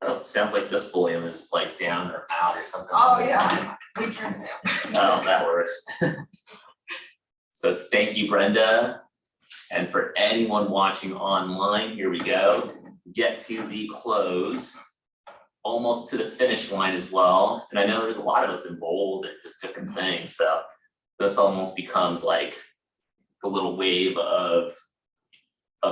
Oh, sounds like this volume is like down or out or something. Oh, yeah, we turned it down. Oh, that works. So thank you, Brenda. And for anyone watching online, here we go. Get to the close, almost to the finish line as well. And I know there's a lot of us in bold and just different things. So this almost becomes like a little wave of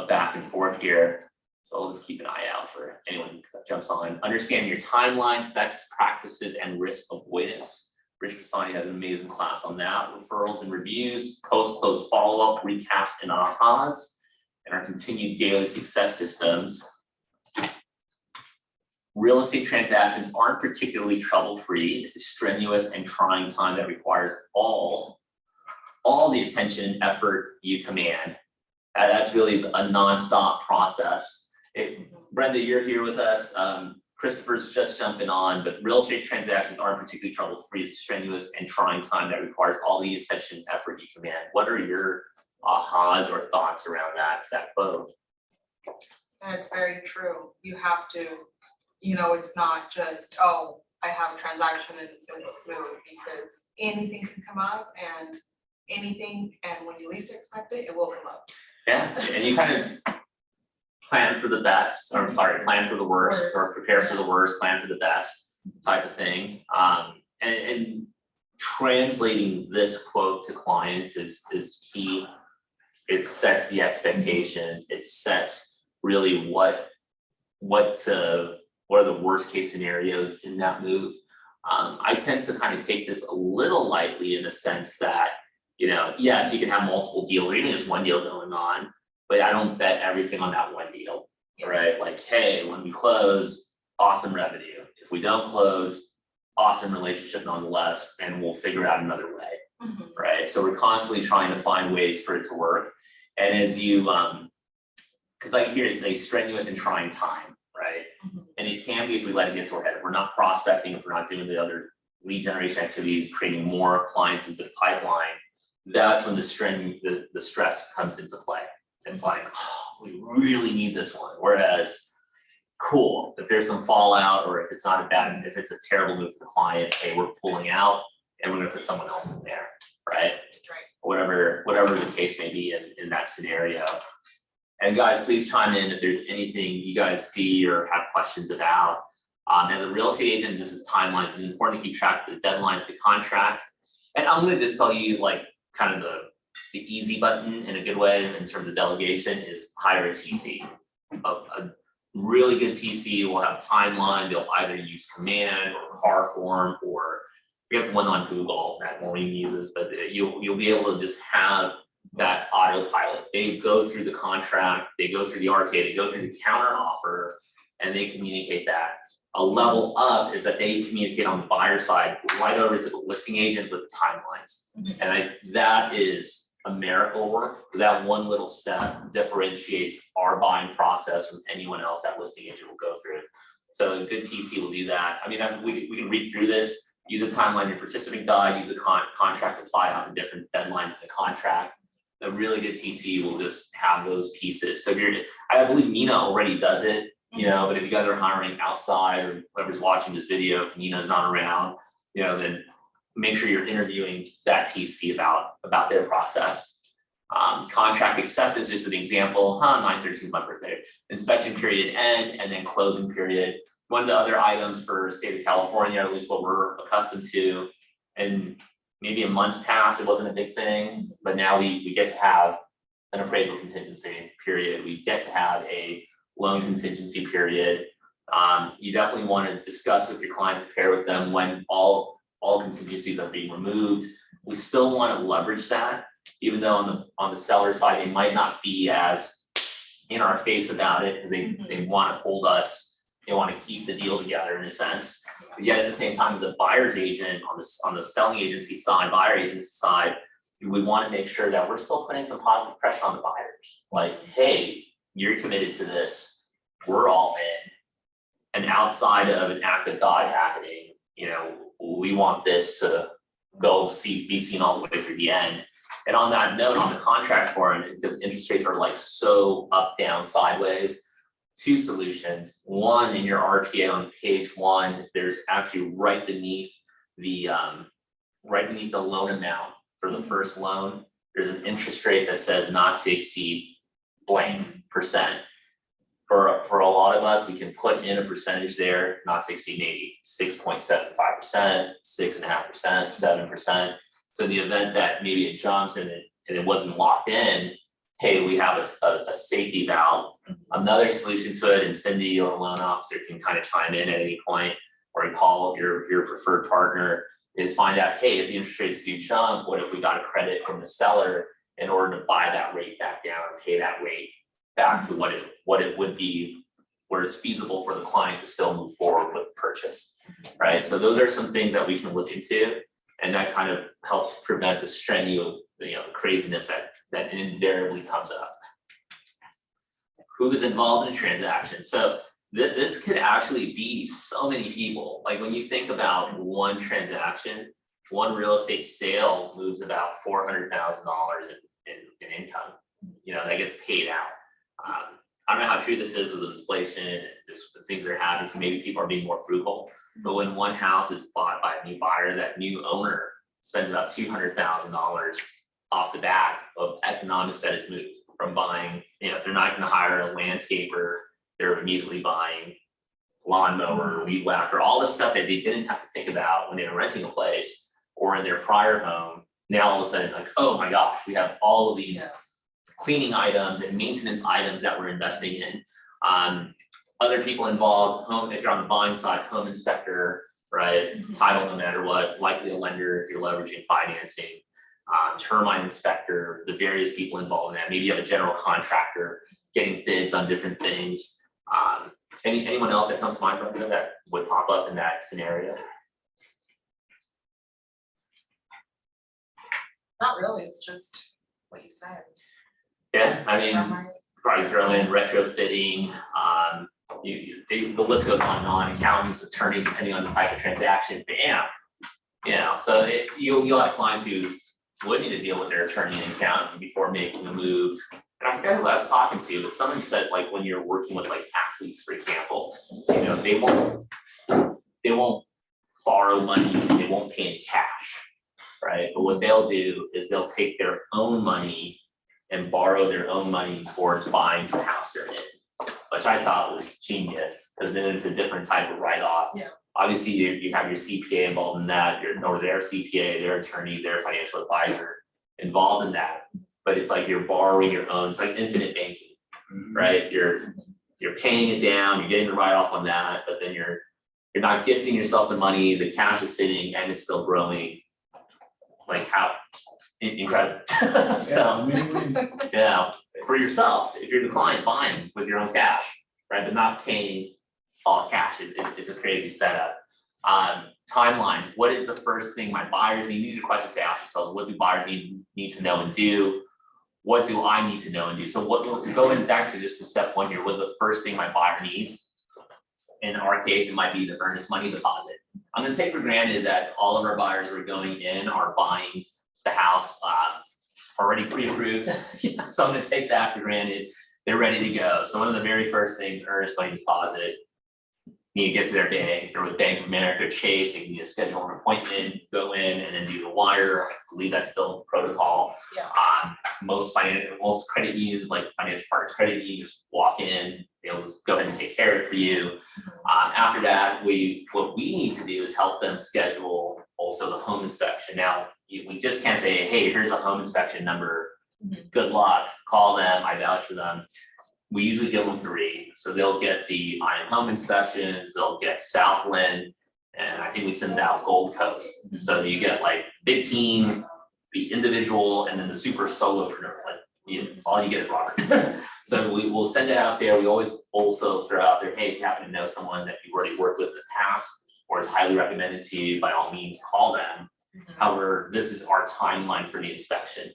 back and forth here. So I'll just keep an eye out for anyone that jumps on. Understand your timelines, best practices, and risk avoidance. Rich Pisani has an amazing class on that. Referrals and reviews, post-close follow-up, recaps and ahas, and our continued daily success systems. Real estate transactions aren't particularly trouble-free. It's a strenuous and trying time that requires all the attention and effort you command. That's really a nonstop process. Brenda, you're here with us. Christopher's just jumping on, but real estate transactions aren't particularly trouble-free. It's a strenuous and trying time that requires all the attention and effort you command. What are your ahas or thoughts around that quote? That's very true. You have to, it's not just, oh, I have a transaction and it's gonna go smooth, because anything can come up and when you least expect it, it will come up. Yeah, and you kind of plan for the best, or sorry, plan for the worst, or prepare for the worst, plan for the best type of thing. And translating this quote to clients is key. It sets the expectations. It sets really what are the worst case scenarios in that move. I tend to kind of take this a little lightly in the sense that, yes, you can have multiple deals or even just one deal going on, but I don't bet everything on that one deal, right? Like, hey, when we close, awesome revenue. If we don't close, awesome relationship nonetheless, and we'll figure out another way, right? So we're constantly trying to find ways for it to work. And as you, because I hear it's a strenuous and trying time, right? And it can be if we let it get to our head. If we're not prospecting, if we're not doing the other lead generation activities, creating more clients into the pipeline, that's when the stress comes into play. It's like, oh, we really need this one. Whereas, cool, if there's some fallout, or if it's not if it's a terrible move for the client, hey, we're pulling out and we're gonna put someone else in there, right? Whatever the case may be in that scenario. And guys, please chime in if there's anything you guys see or have questions about. As a real estate agent, this is timelines. It's important to keep track of the deadlines, the contract. And I'm gonna just tell you, like, kind of the easy button in a good way in terms of delegation is hire a TC. A really good TC will have a timeline. They'll either use command or car form, or we have one on Google that Maureen uses, but you'll be able to just have that autopilot. They go through the contract, they go through the RK, they go through the counter offer, and they communicate that. A level up is that they communicate on the buyer side right over to the listing agent with the timelines. And that is a miracle work, because that one little step differentiates our buying process from anyone else that listing agent will go through. So a good TC will do that. I mean, we can read through this, use a timeline in your participant guide, use a contract apply on the different deadlines in the contract. A really good TC will just have those pieces. So I believe Nina already does it, but if you guys are hiring outside, or whoever's watching this video, if Nina's not around, then make sure you're interviewing that TC about their process. Contract acceptance is just an example. 9/13 is my birthday. Inspection period end, and then closing period. One of the other items for state of California, at least what we're accustomed to, and maybe in months past, it wasn't a big thing, but now we get to have an appraisal contingency period. We get to have a loan contingency period. You definitely want to discuss with your client, prepare with them when all contingencies are being removed. We still want to leverage that, even though on the seller side, they might not be as in our face about it, because they want to hold us, they want to keep the deal together in a sense. But yet at the same time, as a buyer's agent on the selling agency side, buyer agency side, we want to make sure that we're still putting some positive pressure on the buyers. Like, hey, you're committed to this, we're all in. And outside of an act of God happening, we want this to be seen all the way through the end. And on that note, on the contract form, because interest rates are like so up, down, sideways, two solutions. One, in your RPA on page 1, there's actually right beneath the loan amount for the first loan, there's an interest rate that says not to exceed blank percent. For a lot of us, we can put in a percentage there, not to exceed maybe 6.75%, 6.5%, 7%. So in the event that maybe it jumps and it wasn't locked in, hey, we have a safety valve. Another solution to it, and Cindy or a loan officer can kind of chime in at any point, or call your preferred partner, is find out, hey, if the interest rates do jump, what if we got a credit from the seller in order to buy that rate back down or pay that rate back to what it would be, where it's feasible for the client to still move forward with the purchase, right? So those are some things that we can look into, and that kind of helps prevent the strenuous, the craziness that invariably comes up. Who is involved in a transaction? So this could actually be so many people. Like when you think about one transaction, one real estate sale moves about $400,000 in income, that gets paid out. I don't know how true this is with inflation and just the things that are happening, so maybe people are being more frugal. But when one house is bought by a new buyer, that new owner spends about $200,000 off the back of economics that has moved from buying, they're not gonna hire a landscaper, they're immediately buying lawnmower, weed whacker, all the stuff that they didn't have to think about when they were renting a place or in their prior home. Now all of a sudden, like, oh my gosh, we have all of these cleaning items and maintenance items that we're investing in. Other people involved, if you're on the buying side, home inspector, right? Title, no matter what, likely a lender if you're leveraging financing, termite inspector, the various people involved in that. Maybe you have a general contractor getting bids on different things. Anyone else that comes to mind that would pop up in that scenario? Not really, it's just what you said. Yeah, I mean, probably throw in retrofitting, the list goes on and on, accountants, attorneys, depending on the type of transaction, bam. So you'll have clients who would need to deal with their attorney and accountant before making a move. And I forget who I was talking to, but someone said, like, when you're working with like athletes, for example, they won't borrow money, they won't pay in cash, right? But what they'll do is they'll take their own money and borrow their own money towards buying the house they're in, which I thought was genius, because then it's a different type of write-off. Yeah. Obviously, you have your CPA involved in that, or their CPA, their attorney, their financial advisor involved in that. But it's like you're borrowing your own, it's like infinite banking, right? You're paying it down, you're getting the write-off on that, but then you're not gifting yourself the money, the cash is sitting and it's still growing. Like how incredible. So for yourself, if you're the client buying with your own cash, right, but not paying all cash, it's a crazy setup. Timelines, what is the first thing my buyers need? These are questions to ask yourselves. What do buyers need to know and do? What do I need to know and do? So going back to just the step one here, was the first thing my buyer needs? In our case, it might be the earnest money deposit. I'm gonna take for granted that all of our buyers who are going in are buying the house already pre-approved. So I'm gonna take that for granted. They're ready to go. So one of the very first things, earnest money deposit, need to get to their bank. They're with Bank of America, Chase, they need to schedule an appointment, go in and then do the wire. I believe that's still protocol. Yeah. Most credit unions, like Financial Partners Credit Union, just walk in, they'll just go ahead and take care of it for you. After that, what we need to do is help them schedule also the home inspection. Now, we just can't say, hey, here's a home inspection number. Good luck, call them, I vouch for them. We usually give them 3. So they'll get the IM home inspections, they'll get Southland, and I think we send out Gold Coast. So you get like big team, the individual, and then the super solopreneur. Like all you get is Robert. So we will send it out there. We always also throw out there, hey, if you happen to know someone that you've already worked with in this house, or is highly recommended to you, by all means, call them. However, this is our timeline for the inspection.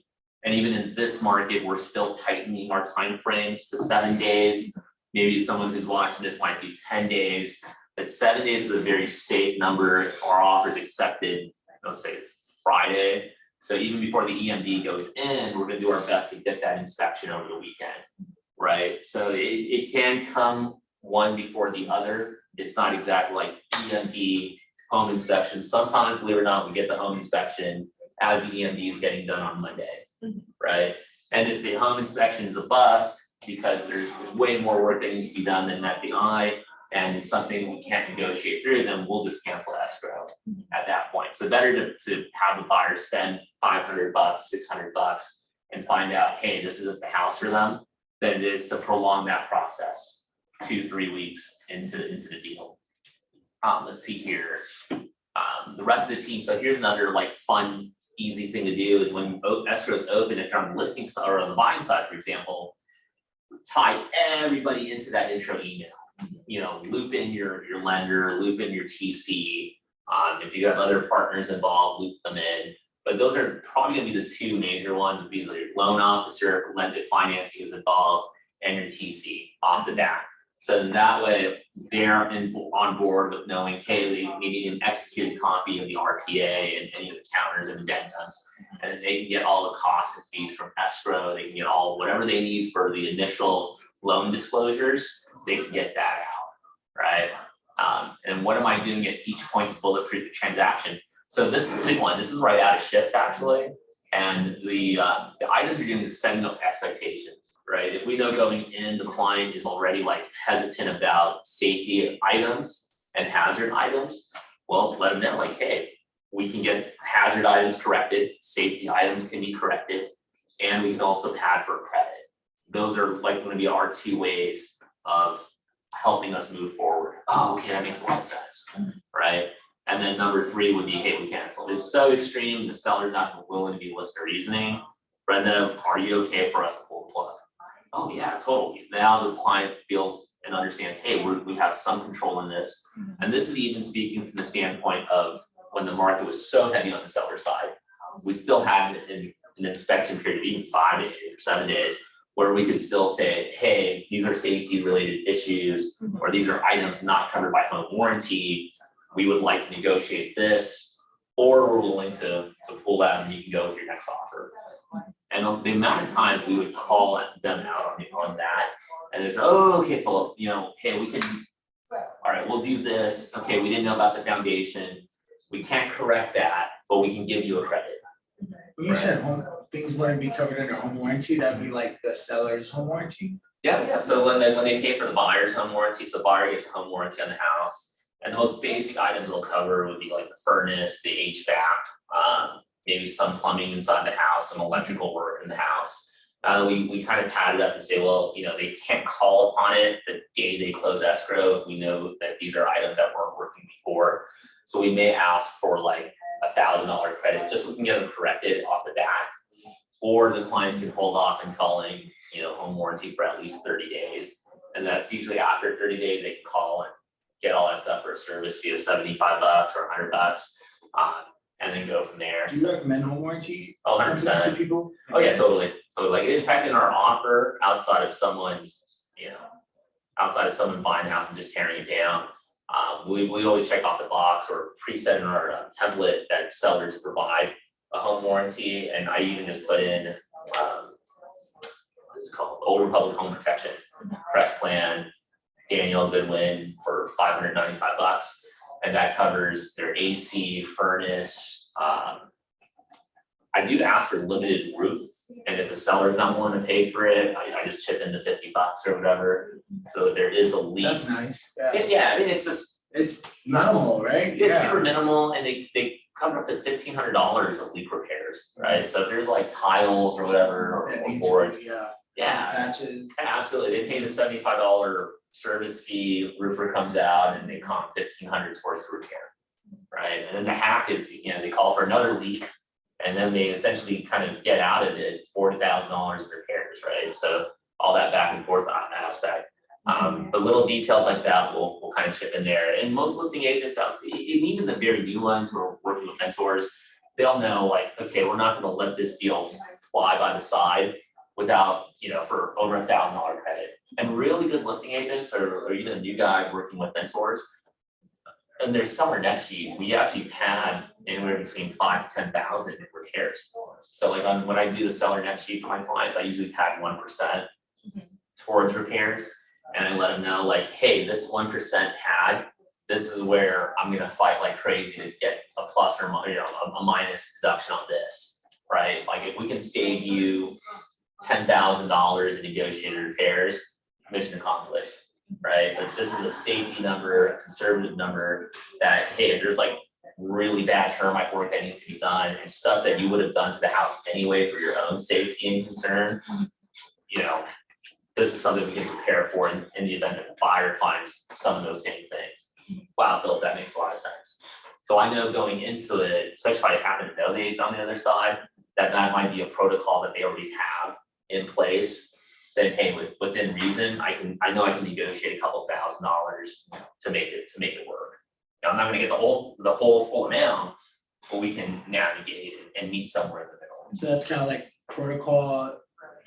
And even in this market, we're still tightening our timeframes to 7 days. Maybe someone who's watching this might do 10 days, but 7 days is a very safe number. If our offer is accepted, let's say Friday. So even before the EMD goes in, we're gonna do our best to get that inspection over the weekend. right? So it can come one before the other. It's not exactly like EMD, home inspection. Sometimes, believe it or not, we get the home inspection as the EMD is getting done on Monday, right? And if the home inspection is a bust, because there's way more work that needs to be done than met the eye, and it's something we can't negotiate through, then we'll just cancel escrow at that point. So better to have the buyer spend $500, $600 and find out, hey, this isn't the house for them, than it is to prolong that process 2-3 weeks into the deal. Let's see here. The rest of the team, so here's another like fun, easy thing to do is when escrow's open, if you're on the listing side or on the buying side, for example, tie everybody into that intro email. You know, loop in your lender, loop in your TC. If you have other partners involved, loop them in. But those are probably gonna be the two major ones, would be your loan officer, if lending financing is involved, and your TC off the bat. So that way they're on board with knowing, hey, they need an executed copy of the RPA and any of the counters and addendums. And they can get all the costs and fees from escrow, they can get all whatever they need for the initial loan disclosures, they can get that out, right? And what am I doing at each point to bulletproof the transaction? So this is the big one, this is where I add a shift actually. And the items you're doing is setting up expectations. Right, if we know going in, the client is already like hesitant about safety items and hazard items, well, let them know like, hey, we can get hazard items corrected, safety items can be corrected, and we can also pad for credit. Those are like going to be our two ways of helping us move forward. Oh, okay, that makes a lot of sense, right? And then number 3 would be, hey, we cancel. It's so extreme, the seller's not willing to be listed reasoning. Brenda, are you okay for us to pull the plug? Oh yeah, totally. Now the client feels and understands, hey, we have some control in this. And this is even speaking from the standpoint of when the market was so heavy on the seller side, we still had an inspection period of even 5 days or 7 days where we could still say, hey, these are safety related issues, or these are items not covered by home warranty. We would like to negotiate this, or we're willing to pull that and you can go with your next offer. And the amount of times we would call them out on that, and they say, oh, okay, Philip, you know, hey, we can, all right, we'll do this. Okay, we didn't know about the foundation. We can't correct that, but we can give you a credit. When you said things wouldn't be covered under home warranty, that'd be like the seller's home warranty? Yeah. So when they pay for the buyer's home warranty, so buyer gets a home warranty on the house, and the most basic items it'll cover would be like the furnace, the HVAC, maybe some plumbing inside the house, some electrical work in the house. We kind of pad it up and say, well, you know, they can't call upon it the day they close escrow if we know that these are items that weren't working before. So we may ask for like $1,000 credit, just so we can get them corrected off the bat. Or the clients can hold off in calling, you know, home warranty for at least 30 days. And that's usually after 30 days, they can call and get all that stuff for a service fee of $75 or $100. And then go from there. Do you recommend home warranty? Oh, 100% 100%. to people? Oh yeah, totally. So like, in fact, in our offer, outside of someone, you know, outside of someone buying the house and just tearing it down, we always check off the box or preset in our template that sellers provide a home warranty, and I even just put in what's it called, Old Republic Home Protection, Crest Plan, Daniel Goodwin for $595. And that covers their AC, furnace. I do ask for limited roof, and if the seller's not willing to pay for it, I just chip in the $50 or whatever. So if there is a leak. That's nice, yeah. Yeah, I mean, it's just, It's minimal, right? it's super minimal, and they cover up to $1,500 of leak repairs, right? So if there's like tiles or whatever, That or needs boards, yeah, yeah, patches. absolutely. They pay the $75 service fee, roofer comes out and they comp $1,500 towards the repair, right? And then the hack is, you know, they call for another leak, and then they essentially kind of get out of it $40,000 of repairs, right? So all that back and forth aspect. But little details like that will kind of chip in there. And most listing agents out, even the very new ones who are working with mentors, they'll know like, okay, we're not gonna let this deal fly by the side without, you know, for over $1,000 credit. And really good listing agents or even the new guys working with mentors, and their seller net sheet, we actually pad anywhere between 5,000 to 10,000 repairs. So like when I do the seller net sheet for my clients, I usually pad 1%. towards repairs. And I let them know like, hey, this 1% pad, this is where I'm gonna fight like crazy to get a plus or a minus deduction on this, right? Like if we can save you $10,000 in negotiated repairs, mission accomplished, right? But this is a safety number, a conservative number that, hey, if there's like really bad termite work that needs to be done and stuff that you would have done to the house anyway for your own safety and concern, this is something we can prepare for in the event that the buyer finds some of those same things. Wow, Philip, that makes a lot of sense. So I know going into it, especially if I happen to know the agent on the other side, that might be a protocol that they already have in place. Then hey, within reason, I know I can negotiate a couple $1,000s to make it work. Now, I'm not gonna get the whole full amount, but we can navigate it and meet somewhere in the middle. So that's kind of like protocol,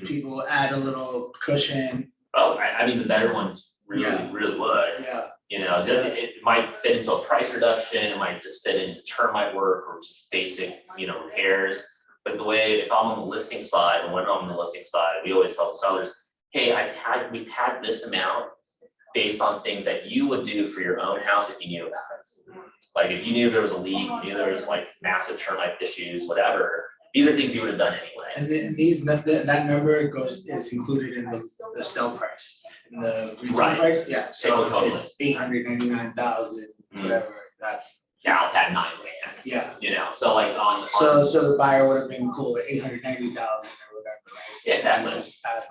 people add a little cushion. Oh, I mean, the better ones really would. Yeah. It might fit into a price reduction, it might just fit into termite work or just basic, repairs. But the way, if I'm on the listing side, and when I'm on the listing side, we always tell the sellers, hey, we've had this amount based on things that you would do for your own house if you knew about it. Like if you knew there was a leak, you knew there was like massive termite issues, whatever, these are things you would have done anyway. And then that number is included in the sell price, in the retail Right. price, yeah, so Totally. if it's 899,000, whatever, that's, Yeah, I'll have $9,000, yeah. so like on. So the buyer would have been cool with 890,000 or whatever, right? Yeah, exactly. Just add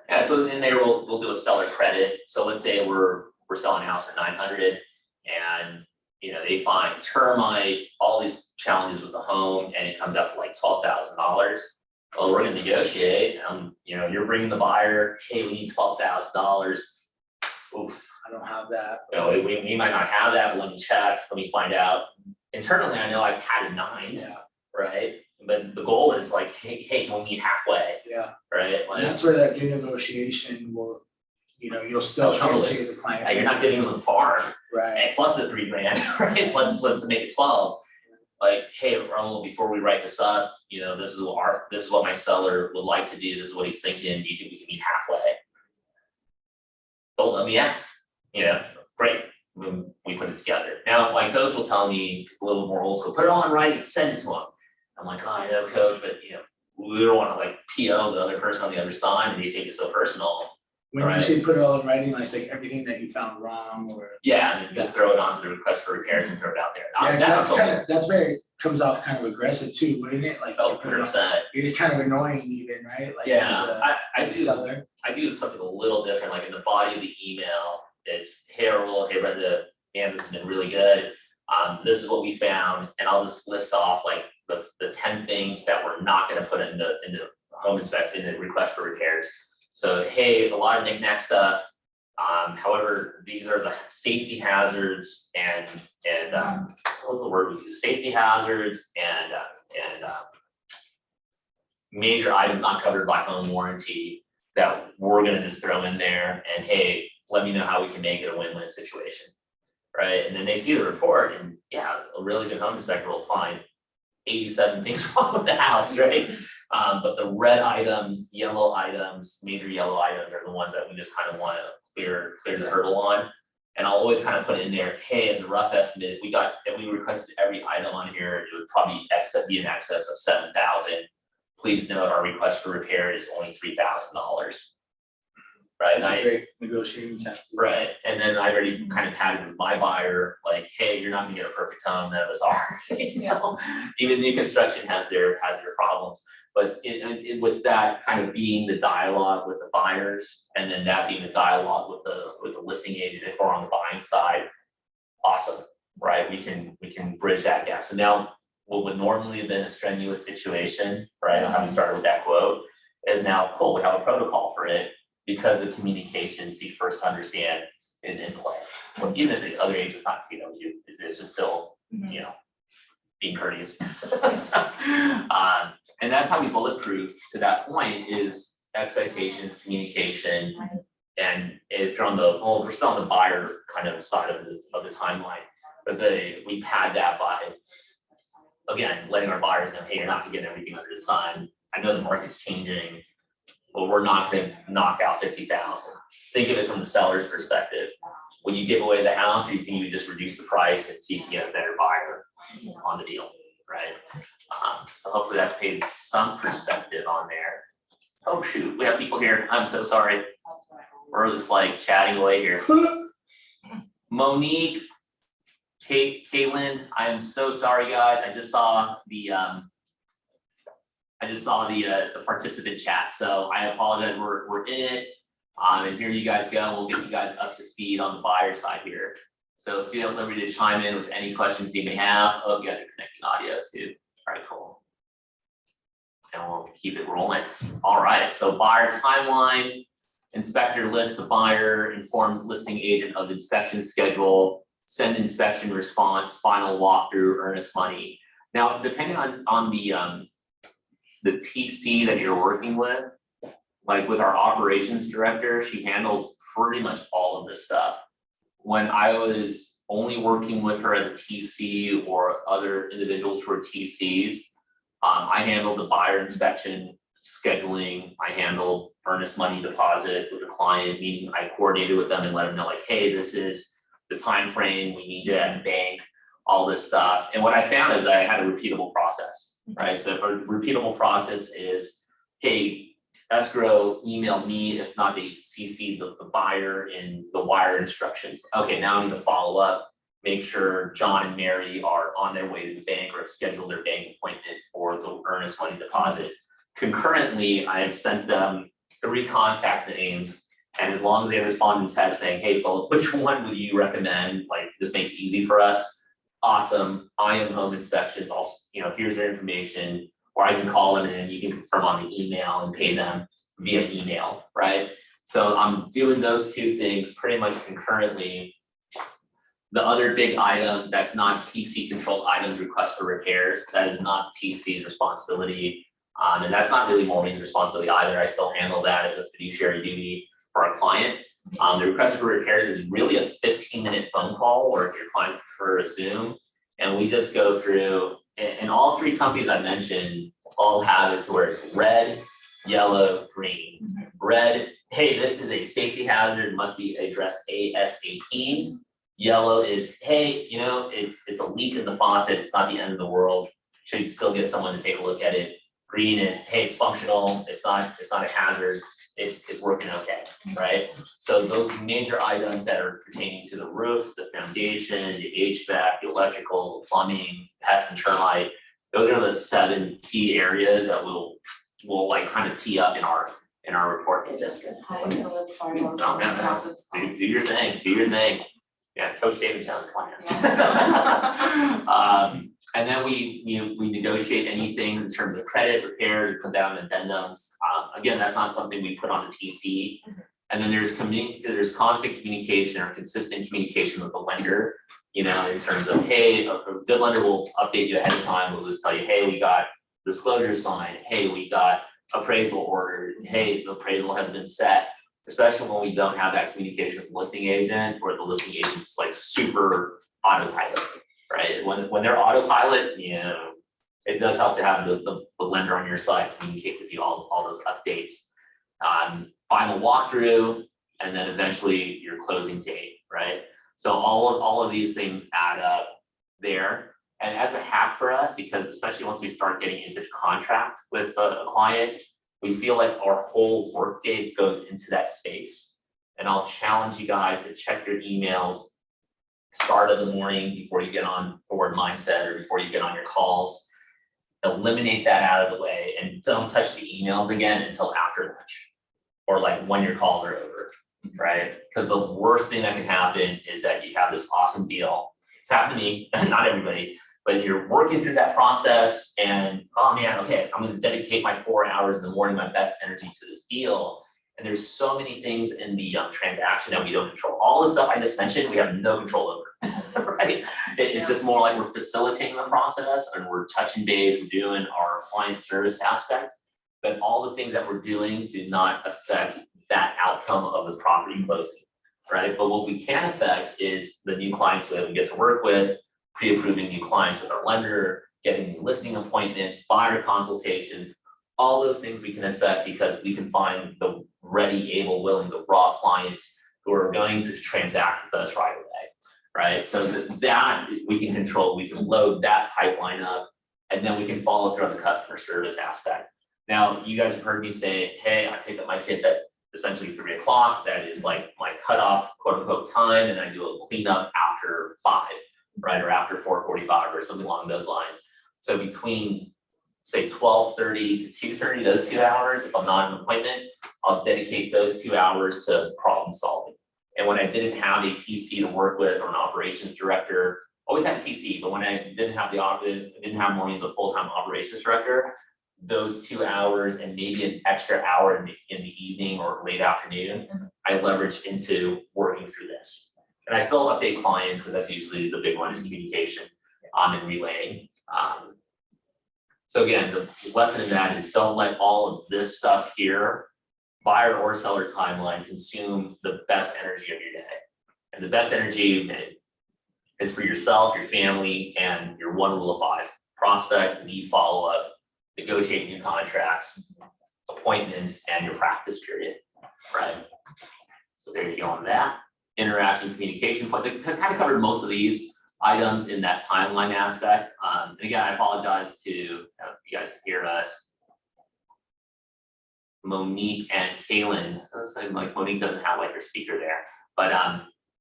Yeah, so in there, we'll do a seller credit, so let's say we're selling a house for 900 and they find termite, all these challenges with the home, and it comes out to like $12,000. Well, we're gonna negotiate, you're bringing the buyer, hey, we need $12,000. Oof, I don't have that. we might not have that, but let me check, let me find out. Internally, I know I've had a 9, Yeah, right? But the goal is like, hey, can we meet halfway, yeah, right? and Like, that's where that negotiation will, you'll still Oh, try to totally. save the client. you're not giving them the farm, Right, and plus the $3,000, right? Plus to make it 12. Like, hey, Raul, before we write this up, this is what my seller would like to do. This is what he's thinking. Do you think we can meet halfway? Don't let me ask. Great. We put it together. Now, my coach will tell me a little more old school. Put it all in writing. Send it to him. I'm like, oh, I know, coach, but we don't want to like PO the other person on the other side, and they take it so personal. when you Right. say put it all in writing, like everything that you found wrong or. Yeah, and then just throw it onto the request for repairs and throw it out there. Yeah, That's that's very, comes off kind of aggressive too, wouldn't it? Like, you put it on- 100%. you're kind of annoying even, right? Like, Yeah, I as a do. seller. I do something a little different, like in the body of the email, it's, hey, Raul, hey, Brenda, man, this has been really good. This is what we found, and I'll just list off like the 10 things that we're not gonna put in the home inspection, in the request for repairs. So, hey, a lot of knick-knack stuff. However, these are the safety hazards and what's the word we use? Safety hazards and major items not covered by home warranty that we're gonna just throw in there, and hey, let me know how we can make it a win-win situation, right? And then they see the report, and yeah, a really good home inspector will find 87 things wrong with the house, right? But the red items, yellow items, major yellow items are the ones that we just kind of want to clear the hurdle on. And I'll always kind of put in there, hey, as a rough estimate, if we requested every item on here, it would probably be in excess of 7,000. Please note our request for repair is only $3,000. Right? That's a great negotiating tactic. Right, and then I already kind of had it with my buyer, like, hey, you're not gonna get a perfect home, none of us are, Even new construction has their problems, but with that kind of being the dialogue with the buyers, and then that being the dialogue with the listing agent if we're on the buying side, awesome, right? We can bridge that gap. So now what would normally have been a strenuous situation, right? How we started with that quote, is now cool, we have a protocol for it. Because the communication, seek first to understand, is in play. Well, even if the other agent's not, it's just still, being courteous. So, and that's how we bulletproof to that point is expectations, communication. And if you're we're still on the buyer kind of side of the timeline, but we pad that by, again, letting our buyers know, hey, you're not gonna get everything under the sun. I know the market's changing. well, we're not gonna knock out 50,000. Think of it from the seller's perspective. Would you give away the house, or you think you would just reduce the price and see if you get a better buyer on the deal, right? So hopefully that paid some perspective on there. Oh shoot, we have people here, I'm so sorry. We're just like chatting away here. Monique, Caitlin, I am so sorry, guys. I just saw the participant chat, so I apologize. We're in it. And here you guys go. We'll get you guys up to speed on the buyer side here. So feel at liberty to chime in with any questions you may have. Oh, you guys are connecting audio too. All right, cool. And we'll keep it rolling. All right, so buyer timeline, inspector list to buyer, inform listing agent of inspection schedule, send inspection response, final walkthrough, earnest money. Now, depending on the TC that you're working with, like with our operations director, she handles pretty much all of this stuff. When I was only working with her as a TC or other individuals who are TCs, I handled the buyer inspection scheduling. I handled earnest money deposit with the client, meaning I coordinated with them and let them know like, hey, this is the time frame, we need you at the bank, all this stuff. And what I found is that I had a repeatable process, right? So a repeatable process is, hey, escrow emailed me, if not they CC the buyer in the wire instructions. Okay, now I need to follow up, make sure John and Mary are on their way to the bank or have scheduled their bank appointment for the earnest money deposit. Concurrently, I have sent them 3 contact names, and as long as they respond in text saying, hey Philip, which one would you recommend? Like, just make it easy for us. Awesome, I am home inspections, I'll, here's their information. Or I can call them and you can confirm on the email and pay them via email, right? So I'm doing those 2 things pretty much concurrently. The other big item that's not TC controlled items, request for repairs, that is not TC's responsibility. And that's not really Maureen's responsibility either. I still handle that as a fiduciary duty for our client. The request for repairs is really a 15-minute phone call, or if your client prefers a Zoom, and we just go through. And all 3 companies I mentioned all have it to where it's red, yellow, green. Red, hey, this is a safety hazard, must be addressed ASAP. Yellow is, hey, it's a leak in the faucet, it's not the end of the world. Should still get someone to take a look at it. Green is, hey, it's functional, it's not a hazard, it's working okay, right? So those major items that are pertaining to the roof, the foundation, the HVAC, the electrical, the plumbing, pest and termite, those are the 7 key areas that we'll like kind of tee up in our report. Hi, Philip, sorry about No, that. do your thing. Yeah, Coach David Jones, come on Yeah. And then we negotiate anything in terms of credit, repairs, or come down addendums. Again, that's not something we put on the TC. And then there's constant communication or consistent communication with the lender, in terms of, hey, a good lender will update you ahead of time. We'll just tell you, hey, we got disclosure signed. Hey, we got appraisal ordered. Hey, the appraisal has been set. Especially when we don't have that communication with the listing agent, or the listing agent's like super autopilot, right? When they're autopilot, it does help to have the lender on your side communicate with you all those updates. Final walkthrough, and then eventually your closing date, right? So all of these things add up there. And as a hack for us, because especially once we start getting into contract with a client, we feel like our whole workday goes into that space. And I'll challenge you guys to check your emails start of the morning before you get on forward mindset or before you get on your calls. Eliminate that out of the way and don't touch the emails again until after lunch or like when your calls are over, right? Because the worst thing that can happen is that you have this awesome deal. It's happened to me, not everybody, but you're working through that process and, oh man, okay, I'm gonna dedicate my 4 hours in the morning, my best energy to this deal. And there's so many things in the transaction that we don't control. All the stuff I just mentioned, we have no control over, right? It's just more like we're facilitating the process and we're touching base, we're doing our client service aspect, but all the things that we're doing do not affect that outcome of the property closing, right? But what we can affect is the new clients that we get to work with, pre-approving new clients with our lender, getting new listing appointments, buyer consultations, all those things we can affect because we can find the ready, able, willing, the raw clients who are going to transact with us right away, right? So that we can control, we can load that pipeline up, and then we can follow through on the customer service aspect. Now, you guys have heard me say, hey, I pick up my kids at essentially 3 o'clock, that is like my cutoff, quote unquote, time, and I do a cleanup after 5, right, or after 4:45 or something along those lines. So between, say, 12:30 to 2:30, those 2 hours, if I'm not in an appointment, I'll dedicate those 2 hours to problem solving. And when I didn't have a TC to work with or an operations director, always had a TC, but when I didn't have didn't have Maureen as a full-time operations director, those 2 hours and maybe an extra hour in the evening or late afternoon, I leveraged into working through this. And I still update clients because that's usually the big one is communication and relaying. So again, the lesson in that is don't let all of this stuff here, buyer or seller timeline, consume the best energy of your day. And the best energy is for yourself, your family, and your 1 rule of 5: prospect, lead follow-up, negotiate new contracts, appointments, and your practice period, right? So there you go on that. Interaction, communication points. I kind of covered most of these items in that timeline aspect. And again, I apologize to, if you guys can hear us, Monique and Kaylin. Looks like Monique doesn't have like her speaker there, but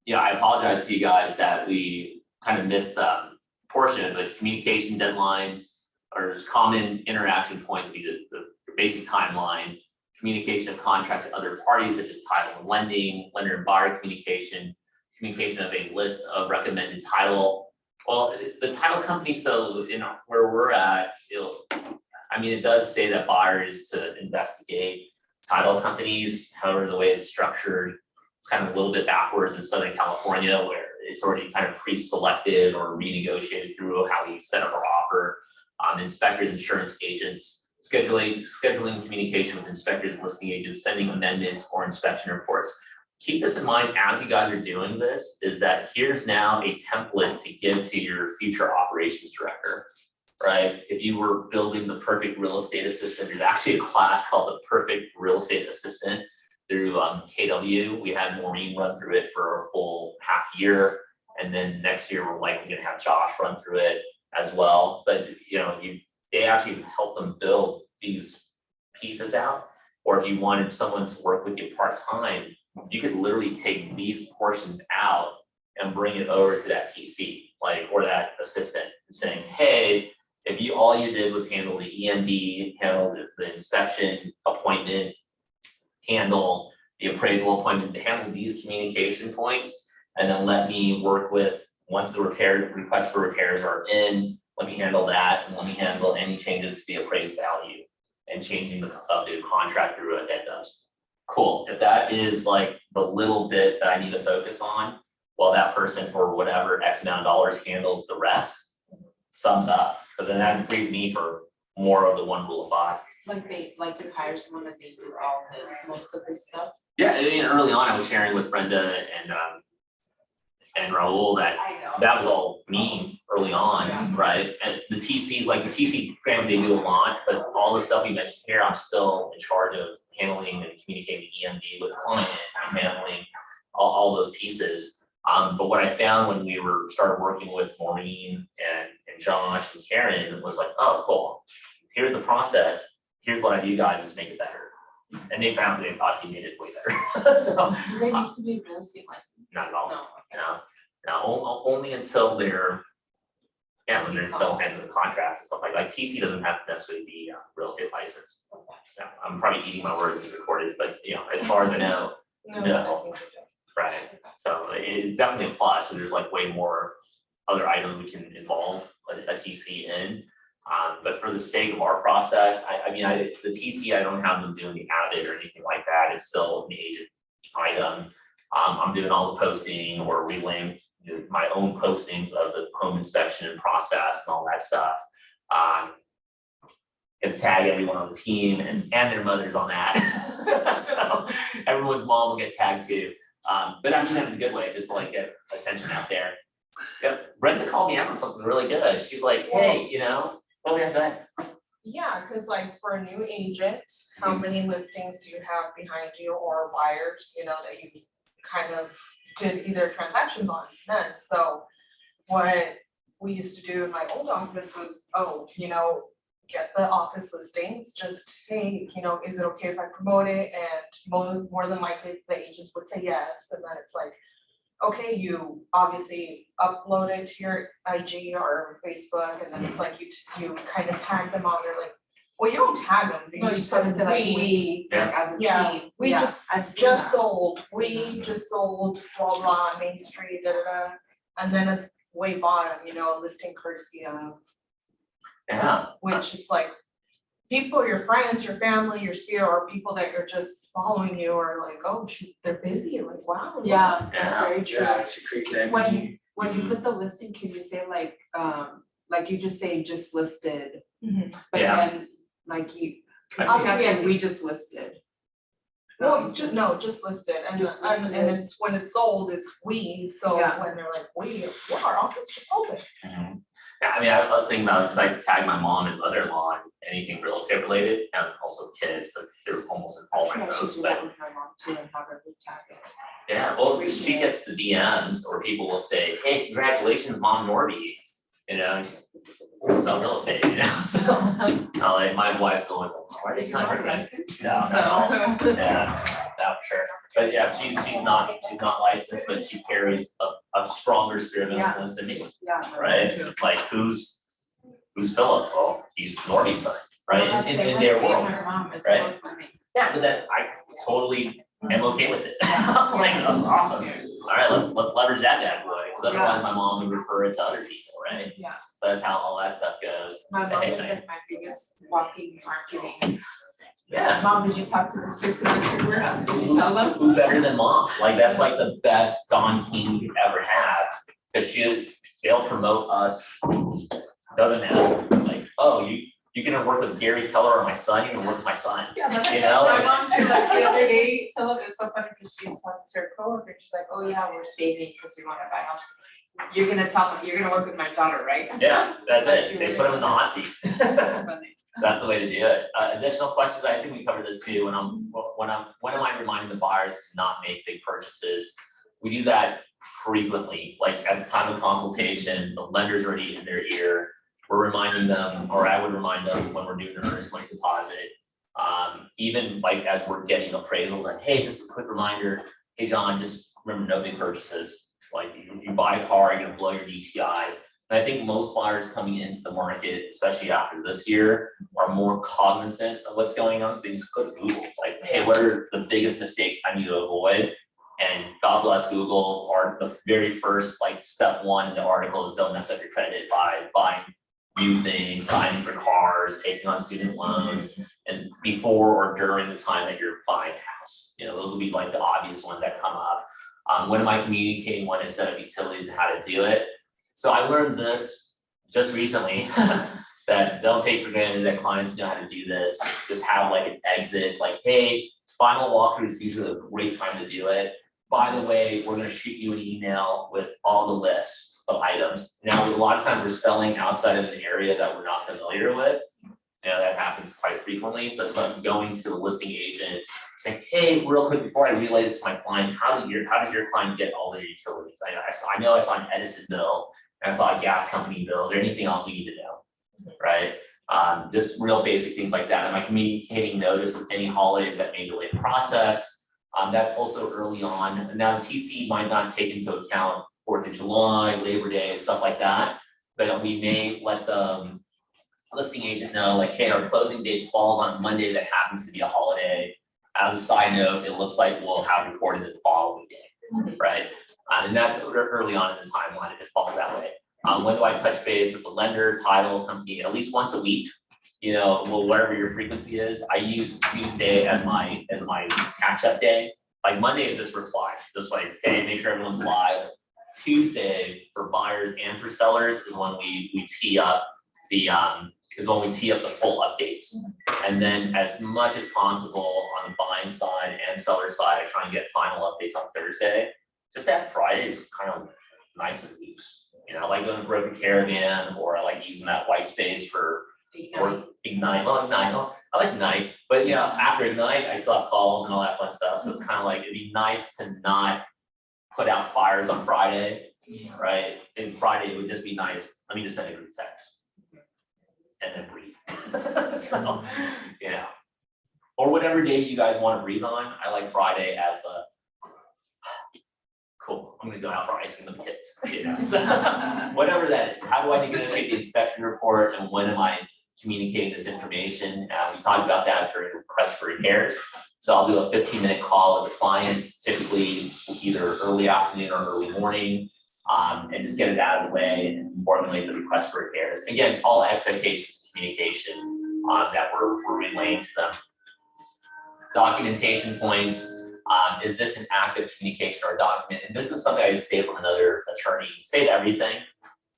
yeah, I apologize to you guys that we kind of missed portion, but communication deadlines or common interaction points would be the basic timeline, communication of contract to other parties such as title and lending, lender and buyer communication, communication of a list of recommended title. Well, the title company, so in where we're at, it does say that buyer is to investigate title companies. However, the way it's structured, it's kind of a little bit backwards in Southern California, where it's already kind of pre-selected or renegotiated through how we set up our offer. Inspectors, insurance agents, scheduling communication with inspectors and listing agents, sending amendments or inspection reports. Keep this in mind as you guys are doing this, is that here's now a template to give to your future operations director, right? If you were building the perfect real estate assistant, there's actually a class called the Perfect Real Estate Assistant through KW. We had Maureen run through it for a full half year. And then next year, we're likely gonna have Josh run through it as well. But they actually help them build these pieces out. Or if you wanted someone to work with you part-time, you could literally take these portions out and bring it over to that TC, or that assistant, and saying, hey, if all you did was handle the EMD, handle the inspection appointment, handle the appraisal appointment, handle these communication points, and then let me work with, once the request for repairs are in, let me handle that, and let me handle any changes to the appraised value and changing the contract through addendums. Cool. If that is like the little bit that I need to focus on, well, that person for whatever X amount of dollars handles the rest, thumbs up, because then that frees me for more of the 1 rule of 5. Like you hire someone that they do all most of this stuff. Yeah, early on I was sharing with Brenda and Raul that was all me early on, right? And the TC, granted they do a lot, but all the stuff you mentioned here, I'm still in charge of handling and communicating EMD with the client and handling all those pieces. But what I found when we started working with Maureen and Josh and Karen was like, oh, cool. Here's the process. Here's what I do, guys, is make it better. And they found they obviously made it way better. So Do they need to be real estate licensed? not at all. No. No, only until they're when they're still handling the contracts and stuff like TC doesn't have to necessarily be real estate licensed. Yeah, I'm probably eating my words as recorded, but as far as I know, no. Right. So it's definitely a plus. So there's way more other items we can involve a TC in. But for the sake of our process, the TC, I don't have them doing the audit or anything like that. It's still an agent item. I'm doing all the posting or relaying my own postings of the home inspection and process and all that stuff. And tag everyone on the team and their mothers on that. So everyone's mom will get tagged too. But I mean that in a good way, just to get attention out there. Yep. Brenda called me out on something really good. She's like, hey, oh yeah, go ahead. Yeah, cause like for a new agent, how many listings do you have behind you or buyers, that you kind of did either transactions on, none, so. What we used to do in my old office was, get the office listings, just, hey, is it okay if I promote it? And more than likely, the agents would say yes, and then it's like, okay, you obviously upload it to your IG or Facebook, and then it's like you kind of tag them on, they're like, well, you don't tag them, you No, you just just put say like we, we, like as a Yeah, team. we Yeah, just- I've seen just that. sold, seen we that. just sold blah blah on Main Street, da da da. And then at way bottom, a listing courtesy of, Yeah, which it's like, people, your friends, your family, your sphere, or people that are just following you are like, oh, they're busy, like, wow. Yeah, that's Yeah. very true. Yeah, to create the energy. When you put the listing, can you say like you just say just listed, Mhm. but Yeah. then like you, I cause see. you can say we just listed. Well, just listed, and Just and listed. it's, when it's sold, it's we, so Yeah. when they're like, well, our office just opened. Mhm. Yeah, I mean, I was thinking about, cause I tag my mom and mother-in-law on anything real estate related, and also kids, so they're almost in all my Yeah, I should posts, do but. that with my mom too and have her tag it. Yeah, well, she gets the DMs or people will say, hey, congratulations, Mom Norby, and she's sell real estate, so. Like my wife's always like, why are they telling her that? No, yeah, for sure. But yeah, she's not licensed, but she carries a stronger spirit of Yeah. influence than me, Yeah. my mom right? too. Like who's Philip? Well, he's Norby's son, right? Well, that's In same their with me and world. my mom, it's right? so funny. Yeah, but then I totally am okay with it. I'm like, oh, awesome. All right, let's leverage that bad boy, because otherwise my mom would refer it to other people, right? Yeah, So that's how all that stuff goes. my mom Hey, is Shane. like my biggest walking marketing. Yeah. Mom, did you talk to this person at your work? Did you tell them? Who better than mom? Like, that's like the best Don King you could ever have, because they'll promote us, doesn't matter, like, oh, you're gonna work with Gary Keller or my son, you're gonna work with my son. Yeah, that's You know, my like- mom too, like the other day, Philip, it's so funny because she was talking to her coworker, she's like, oh yeah, we're saving because we wanna buy a house. You're gonna work with my daughter, right? Yeah, that's it, they put him in the hot seat. That's funny. That's the way to do it. Additional questions, I think we covered this too, when am I reminding the buyers to not make big purchases? We do that frequently, like at the time of consultation, the lender's already in their ear. We're reminding them, or I would remind them when we're doing an earnest money deposit. Even like as we're getting appraisal, like, hey, just a quick reminder, hey, John, just remember no big purchases. Like you buy a car, you're gonna blow your DTI. And I think most buyers coming into the market, especially after this year, are more cognizant of what's going on. So they just click Google, like, hey, what are the biggest mistakes I need to avoid? And God bless Google, or the very first, like, step one in the article is don't mess up your credit by buying new things, signing for cars, taking on student loans, and before or during the time that you're buying a house. Those will be like the obvious ones that come up. When am I communicating when to set up utilities and how to do it? So I learned this just recently, that don't take for granted that clients know how to do this. Just have like an exit, like, hey, final walkthrough is usually a great time to do it. By the way, we're gonna shoot you an email with all the lists of items. Now, a lot of times we're selling outside of an area that we're not familiar with. That happens quite frequently. So I'm going to the listing agent saying, hey, real quick, before I relay this to my client, how does your client get all their utilities? I know I saw an Edison bill, and I saw a gas company bill. Is there anything else we need to know? Right? Just real basic things like that. Am I communicating notice of any holidays that may delay the process? That's also early on. Now, the TC might not take into account 4th of July, Labor Day, stuff like that, but we may let the listing agent know, like, hey, our closing date falls on Monday that happens to be a holiday. As a side note, it looks like we'll have recorded the following day, right? And that's early on in the timeline, if it falls that way. When do I touch base with the lender, title company? At least once a week, whatever your frequency is. I use Tuesday as my catch-up day. Like Monday is just reply, just like, hey, make sure everyone's live. Tuesday for buyers and for sellers is when we tee up the full updates. And then as much as possible on the buying side and seller side, I try and get final updates on Thursday. Just that Friday is kind of nice and loose. I like going to Broken Caravan, or I like using that white space for, or Ignite, well, Ignite, I like Ignite, but you know, after Ignite, I still have calls and all that fun stuff, so it's kind of like, it'd be nice to not put out fires on Friday, right? And Friday, it would just be nice, let me just send a group text. And then breathe. So, you know. Or whatever day you guys wanna breathe on, I like Friday as the, cool, I'm gonna go out for ice cream with the kids, you know, so whatever that is, how do I negotiate the inspection report and when am I communicating this information? We talked about that during request for repairs. So I'll do a 15-minute call with the clients, typically either early afternoon or early morning, and just get it out of the way and formulate the request for repairs. Again, it's all expectations of communication that we're relaying to them. Documentation points. Is this an active communication or document? And this is something I say from another attorney, save everything,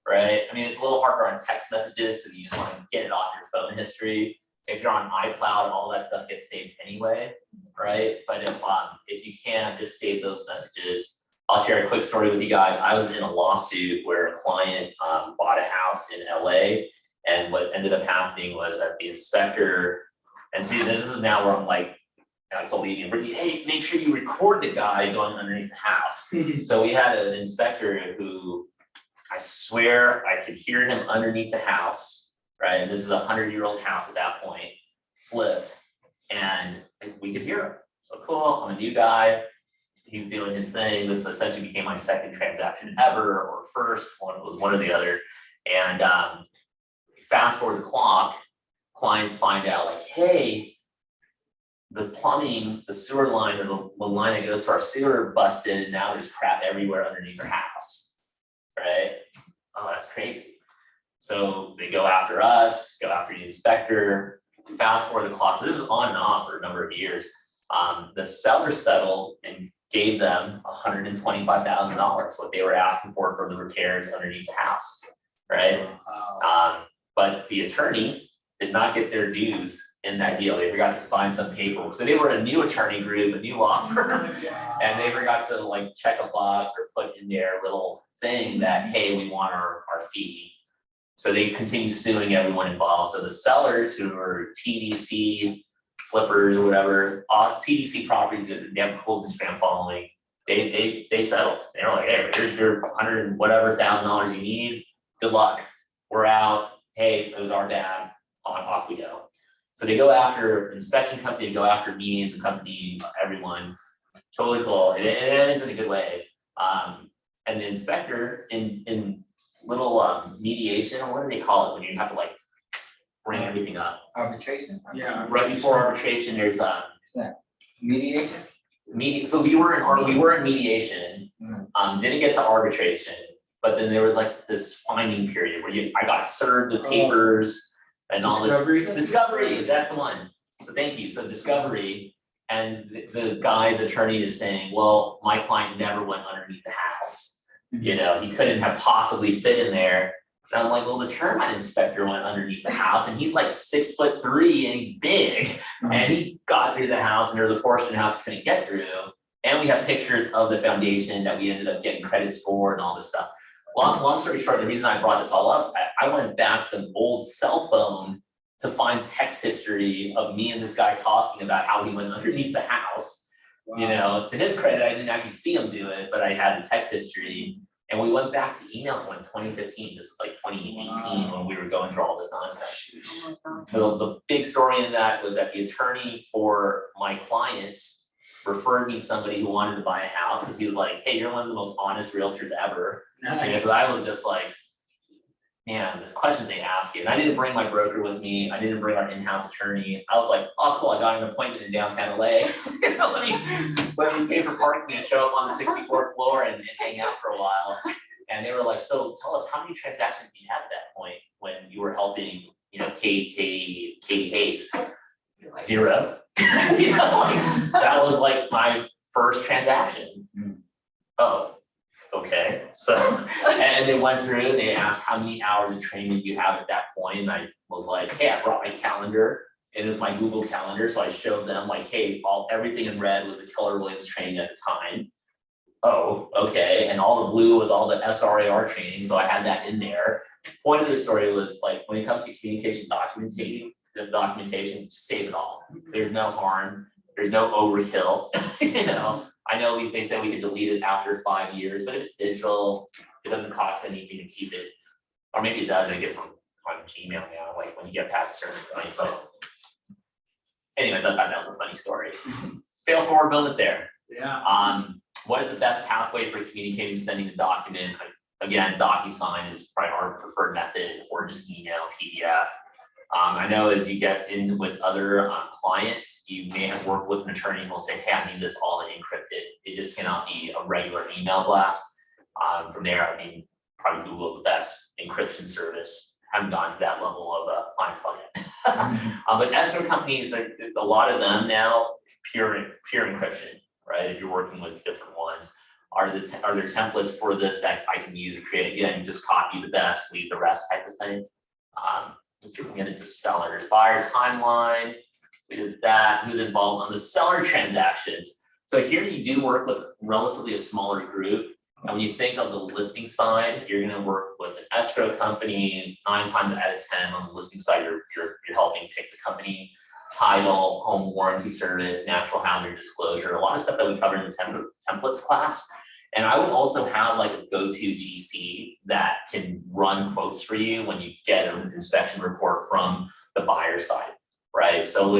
right? I mean, it's a little harder on text messages because you just want to get it off your phone history. If you're on iCloud, all that stuff gets saved anyway, right? But if you can, just save those messages. I'll share a quick story with you guys. I was in a lawsuit where a client bought a house in LA, and what ended up happening was that the inspector, and see, this is now where I'm like, I told Evie and Brittany, hey, make sure you record the guy going underneath the house. So we had an inspector who, I swear I could hear him underneath the house, right? And this is a 100-year-old house at that point, flipped, and we could hear him. So cool, I'm a new guy, he's doing his thing. This essentially became my second transaction ever, or first, one or the other. And fast forward the clock, clients find out like, hey, the plumbing, the sewer line, or the line that goes to our sewer busted, and now there's crap everywhere underneath their house, right? Oh, that's crazy. So they go after us, go after the inspector, fast forward the clock. So this is on and off for a number of years. The seller settled and gave them $125,000, what they were asking for the repairs underneath the house, right? But the attorney did not get their dues in that deal. They forgot to sign some paperwork. So they were a new attorney group, a new law firm, and they forgot to like check a box or put in their little thing that, hey, we want our fee. So they continue suing everyone involved. So the sellers who were TDC flippers or whatever, TDC properties that they have a cool Instagram following, they settled. They were like, hey, here's your $100 and whatever $1,000 you need. Good luck. We're out. Hey, it was our bad. Off we go. So they go after inspection company, they go after me and the company, everyone. Totally cool. It ends in a good way. And the inspector in little mediation, what do they call it when you have to like bring everything up? Arbitration? Yeah. Right before arbitration, there's Is that mediation? so we were in mediation, didn't get to arbitration, but then there was like this finding period where I got served with papers and all this. Discovery, that's the one. So thank you. So discovery, and the guy's attorney is saying, well, my client never went underneath the house. You know, he couldn't have possibly fit in there. And I'm like, well, the termite inspector went underneath the house and he's like 6'3" and he's big. And he got through the house and there's a portion of the house he couldn't get through. And we have pictures of the foundation that we ended up getting credits for and all this stuff. Long story short, the reason I brought this all up, I went back to an old cell phone to find text history of me and this guy talking about how he went underneath the house. Wow. You know, to his credit, I didn't actually see him do it, but I had the text history. And we went back to emails in 2015. This is like 2018 when we were going through all this nonsense. The big story in that was that the attorney for my clients referred me somebody who wanted to buy a house because he was like, hey, you're one of the most honest realtors ever. Because I was just like, man, the questions they ask you. And I didn't bring my broker with me. I didn't bring our in-house attorney. I was like, oh, cool, I got an appointment in downtown LA. let me pay for parking and show up on the 64th floor and hang out for a while. And they were like, so tell us, how many transactions do you have at that point when you were helping, you know, Katie Hayes? 0. You know, like, that was like my first transaction. Oh. Okay, so, and they went through and they asked how many hours of training you have at that point, and I was like, hey, I brought my calendar, it is my Google Calendar, so I showed them like, hey, everything in red was the Keller Williams training at the time. Oh, okay, and all the blue was all the SRAR training, so I had that in there. Point of the story was like, when it comes to communication documentation, the documentation, save it all. There's no harm, there's no overkill, you know. I know they say we can delete it after 5 years, but if it's digital, it doesn't cost anything to keep it. Or maybe it does, I guess on Gmail now, like when you get past a certain point, but. Anyways, I thought that was a funny story. Fail forward, build it there. Yeah. What is the best pathway for communicating, sending a document? Again, DocuSign is probably our preferred method, or just email, PDF. I know as you get in with other clients, you may have worked with an attorney who will say, hey, I need this all encrypted. It just cannot be a regular email blast. From there, I mean, probably Google the best encryption service. Haven't gone to that level of clientele yet. But escrow companies, a lot of them now, pure encryption, right? If you're working with different ones, are there templates for this that I can use to create? Again, just copy the best, leave the rest type of thing. Let's see if we can get into sellers, buyer timeline. We did that. Who's involved on the seller transactions? So here you do work with relatively a smaller group. And when you think of the listing side, you're going to work with an escrow company. 9 times out of 10 on the listing side, you're helping pick the company, title, home warranty service, natural hazard disclosure, a lot of stuff that we covered in the templates class. And I would also have like a go-to GC that can run quotes for you when you get an inspection report from the buyer side, right? So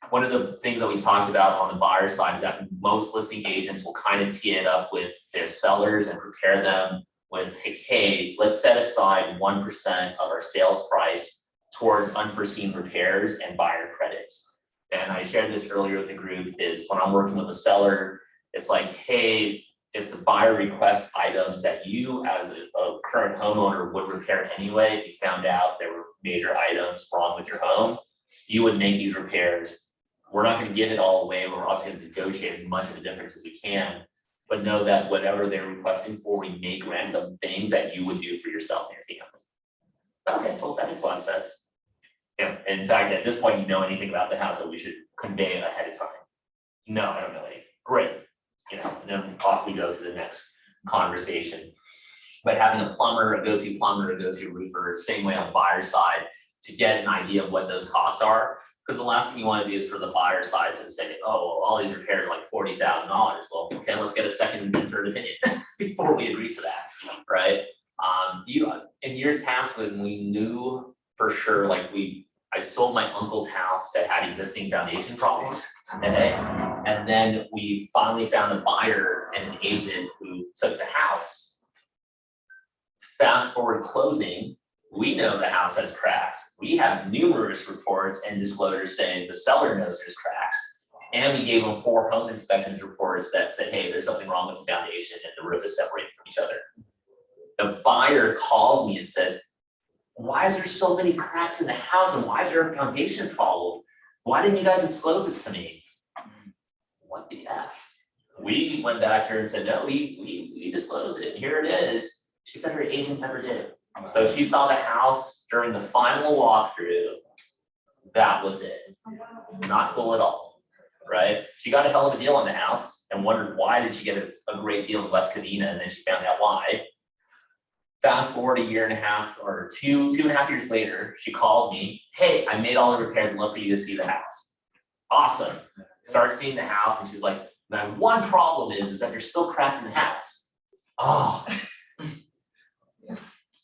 one of the things that we talked about on the buyer side is that most listing agents will kind of tee it up with their sellers and prepare them with, hey, let's set aside 1% of our sales price towards unforeseen repairs and buyer credits. And I shared this earlier with the group, is when I'm working with a seller, it's like, hey, if the buyer requests items that you as a current homeowner would repair anyway, if you found out there were major items wrong with your home, you would make these repairs. We're not going to give it all away. We're also going to negotiate as much of a difference as we can, but know that whatever they're requesting for, we make random things that you would do for yourself and your family. Okay, well, that makes a lot of sense. Yeah, in fact, at this point, you know anything about the house that we should convey ahead of time? No, I don't know anything. Great. You know, and then off we go to the next conversation. But having a plumber, a go-to plumber, a go-to roofer, same way on the buyer side, to get an idea of what those costs are. Because the last thing you want to do is for the buyer side to say, oh, well, all these repairs are like $40,000. Well, okay, let's get a second and third opinion before we agree to that, right? In years past, when we knew for sure, like I sold my uncle's house that had existing foundation problems, okay? And then we finally found a buyer and an agent who took the house. Fast forward closing, we know the house has cracks. We have numerous reports and disclosures saying the seller knows there's cracks. And we gave them 4 home inspections reports that said, hey, there's something wrong with the foundation and the roof is separated from each other. The buyer calls me and says, why is there so many cracks in the house and why is there a foundation problem? Why didn't you guys disclose this to me? What the F? We went back to her and said, no, we disclosed it. Here it is. She said her agent never did. So she saw the house during the final walkthrough. That was it. Not cool at all, right? She got a hell of a deal on the house and wondered why did she get a great deal in West Covina, and then she found out why. Fast forward a year and a half or two and a half years later, she calls me, hey, I made all the repairs, I'd love for you to see the house. Awesome. Start seeing the house and she's like, my one problem is that there's still cracks in the house. Oh.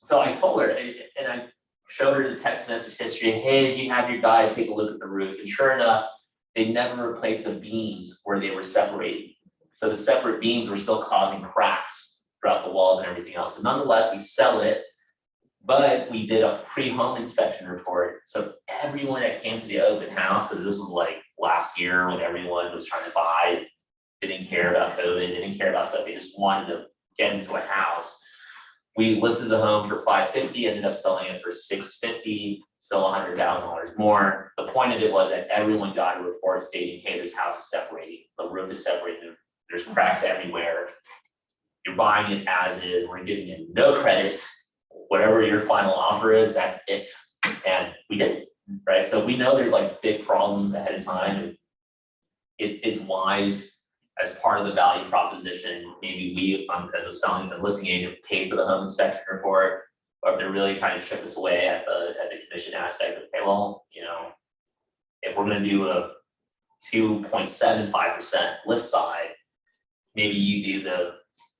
So I told her, and I showed her the text message history, hey, you have your guy take a look at the roof. And sure enough, they never replaced the beams where they were separating. So the separate beams were still causing cracks throughout the walls and everything else. So nonetheless, we sell it, but we did a pre-home inspection report. So everyone that came to the open house, because this was like last year when everyone was trying to buy, didn't care about COVID, didn't care about stuff, they just wanted to get into a house. We listed the home for $550, ended up selling it for $650, still $100,000 more. The point of it was that everyone got a report stating, hey, this house is separating, the roof is separating, there's cracks everywhere. You're buying it as is, we're giving you no credit. Whatever your final offer is, that's it. And we did it, right? So we know there's like big problems ahead of time. And it's wise as part of the value proposition. Maybe we, as a selling and listing agent, pay for the home inspection report, or if they're really trying to chip us away at the commission aspect of, okay, well, you know, if we're gonna do a 2.75% list side, maybe you do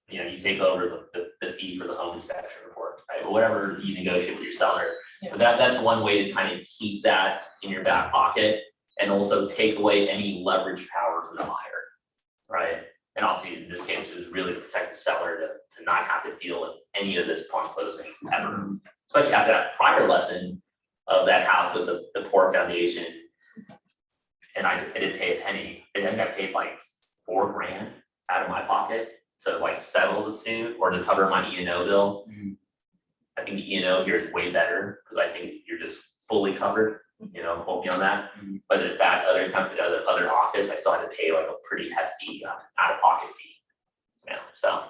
you take over the fee for the home inspection report, right? Or whatever you negotiate with your seller. But that's one way to kind of keep that in your back pocket and also take away any leverage power from the buyer, right? And obviously in this case, it was really to protect the seller to not have to deal with any of this upon closing ever. Especially after that prior lesson of that house with the poor foundation. And I didn't pay a penny. And then I paid like $4,000 out of my pocket to like settle the suit or to cover my E&O bill. I think the E&O here is way better because I think you're just fully covered, quote me on that. But at that other company, other office, I still had to pay like a pretty hefty out of pocket fee. So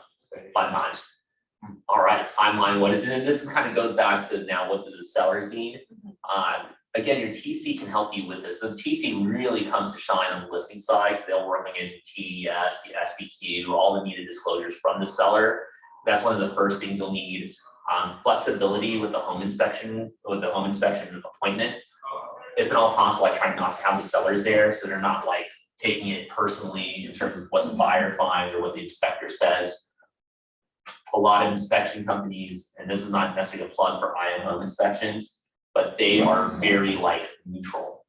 fun times. All right, timeline, and then this kind of goes back to now what does the sellers need? Again, your TC can help you with this. So the TC really comes to shine on the listing side because they'll work on getting TDS, the SBQ, all the needed disclosures from the seller. That's one of the first things you'll need. Flexibility with the home inspection appointment. If at all possible, I try not to have the sellers there so they're not like taking it personally in terms of what the buyer finds or what the inspector says. A lot of inspection companies, and this is not necessarily a plug for IM home inspections, but they are very like neutral.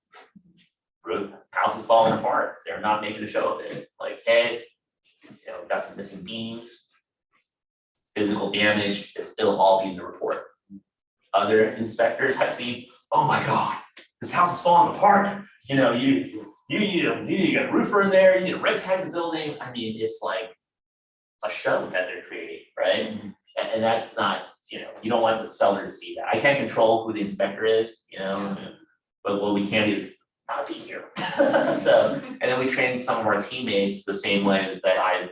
House is falling apart. They're not making a show of it. Like, hey, got some missing beams, physical damage, it'll all be in the report. Other inspectors I've seen, oh my God, this house is falling apart. You need a roofer in there, you need a red tag the building. I mean, it's like a show that they're creating, right? And that's not, you don't want the seller to see that. I can't control who the inspector is, but what we can do is not be here. So, and then we train some of our teammates the same way that I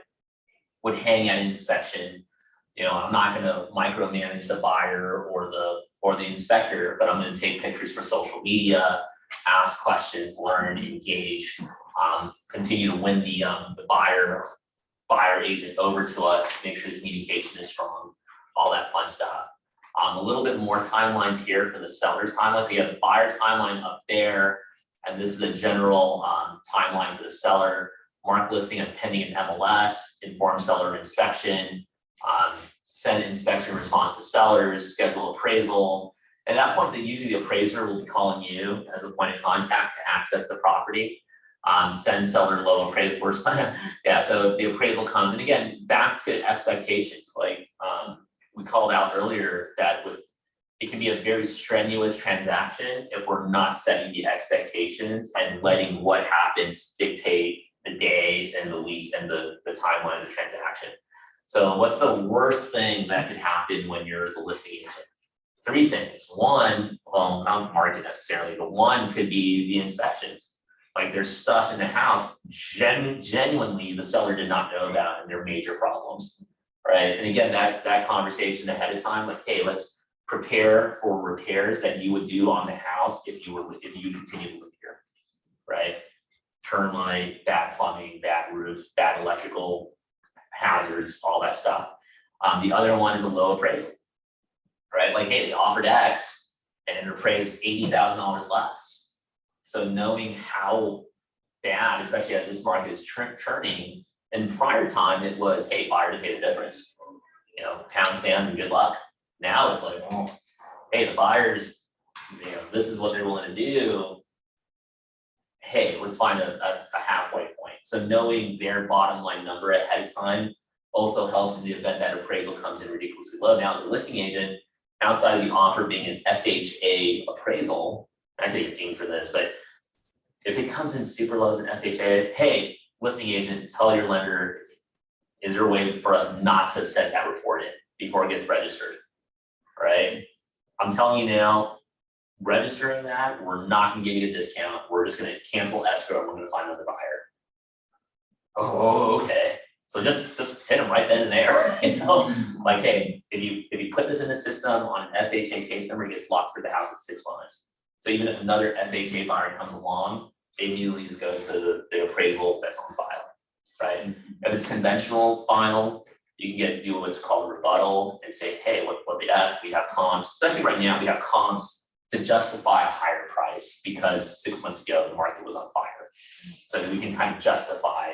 would hang at an inspection. I'm not gonna micromanage the buyer or the inspector, but I'm gonna take pictures for social media, ask questions, learn, engage, continue to win the buyer agent over to us, make sure the communication is strong, all that fun stuff. A little bit more timelines here for the seller's timeline. So you have the buyer timeline up there, and this is a general timeline for the seller. Mark listing as pending in MLS, inform seller of inspection, send inspection response to sellers, schedule appraisal. At that point, usually the appraiser will be calling you as a point of contact to access the property. Send seller low appraisal response. Yeah, so the appraisal comes, and again, back to expectations. Like we called out earlier that it can be a very strenuous transaction if we're not setting the expectations and letting what happens dictate the day and the week and the timeline of the transaction. So what's the worst thing that could happen when you're the listing agent? 3 things. One, well, not the market necessarily, but one could be the inspections. Like there's stuff in the house genuinely the seller did not know about and they're major problems, right? And again, that conversation ahead of time, like, hey, let's prepare for repairs that you would do on the house if you continue to live here, right? Termite, bad plumbing, bad roof, bad electrical hazards, all that stuff. The other one is a low appraisal, right? Like, hey, they offered X and it appraised $80,000 less. So knowing how bad, especially as this market is churning, in prior time it was, hey, buyer to pay the difference. Pound sand and good luck. Now it's like, well, hey, the buyers, this is what they're willing to do. Hey, let's find a halfway point. So knowing their bottom line number ahead of time also helps in the event that appraisal comes in ridiculously low. Now, as a listing agent, outside of the offer being an FHA appraisal, I could get dinged for this, but if it comes in super low as an FHA, hey, listing agent, tell your lender, is there a way for us not to set that report in before it gets registered, right? I'm telling you now, registering that, we're not gonna give you a discount. We're just gonna cancel escrow and we're gonna find another buyer. Oh, okay. So just hit them right then and there, like, hey, if you put this in the system on an FHA case number, it gets locked for the house in 6 months. So even if another FHA buyer comes along, they immediately just go to the appraisal that's on file, right? If it's conventional file, You can do what's called a rebuttal and say, hey, what the F, we have comps, especially right now, we have comps to justify a higher price because 6 months ago, the market was on fire. So we can kind of justify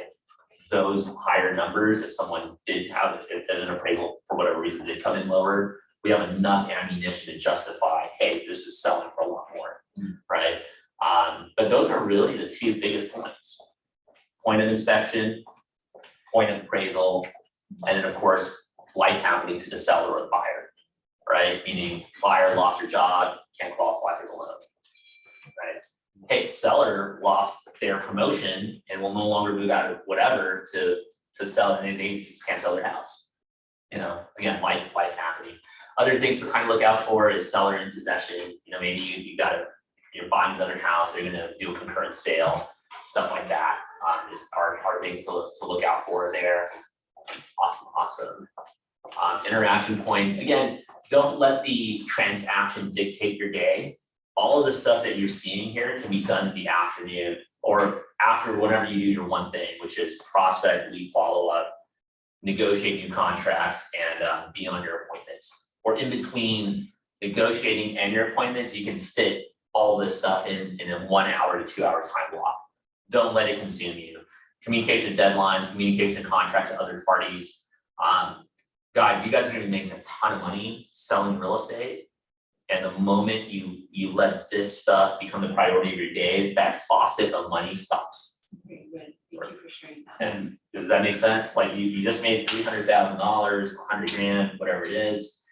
those higher numbers if someone did have an appraisal for whatever reason did come in lower. We have enough ammunition to justify, hey, this is selling for a lot more, right? But those are really the two biggest points. Point of inspection, point of appraisal, and then of course, life happening to the seller or the buyer, right? Meaning buyer lost their job, can't qualify for the loan, right? Hey, seller lost their promotion and will no longer move out of whatever to sell, and they just can't sell their house. You know, again, life happening. Other things to kind of look out for is seller in possession. You know, maybe you're buying another house, they're gonna do a concurrent sale, stuff like that. Are things to look out for there. Awesome. Interaction points. Again, don't let the transaction dictate your day. All of the stuff that you're seeing here can be done in the afternoon or after whatever you do your one thing, which is prospect, lead follow up, negotiate new contracts, and be on your appointments. Or in between negotiating and your appointments, you can fit all this stuff in a 1 hour to 2 hour time block. Don't let it consume you. Communication deadlines, communication contract to other parties. Guys, you guys are gonna be making a ton of money selling real estate. And the moment you let this stuff become the priority of your day, that faucet of money stops. Very good, thank you for sharing that. And does that make sense? Like you just made $300,000, 100 grand, whatever it is.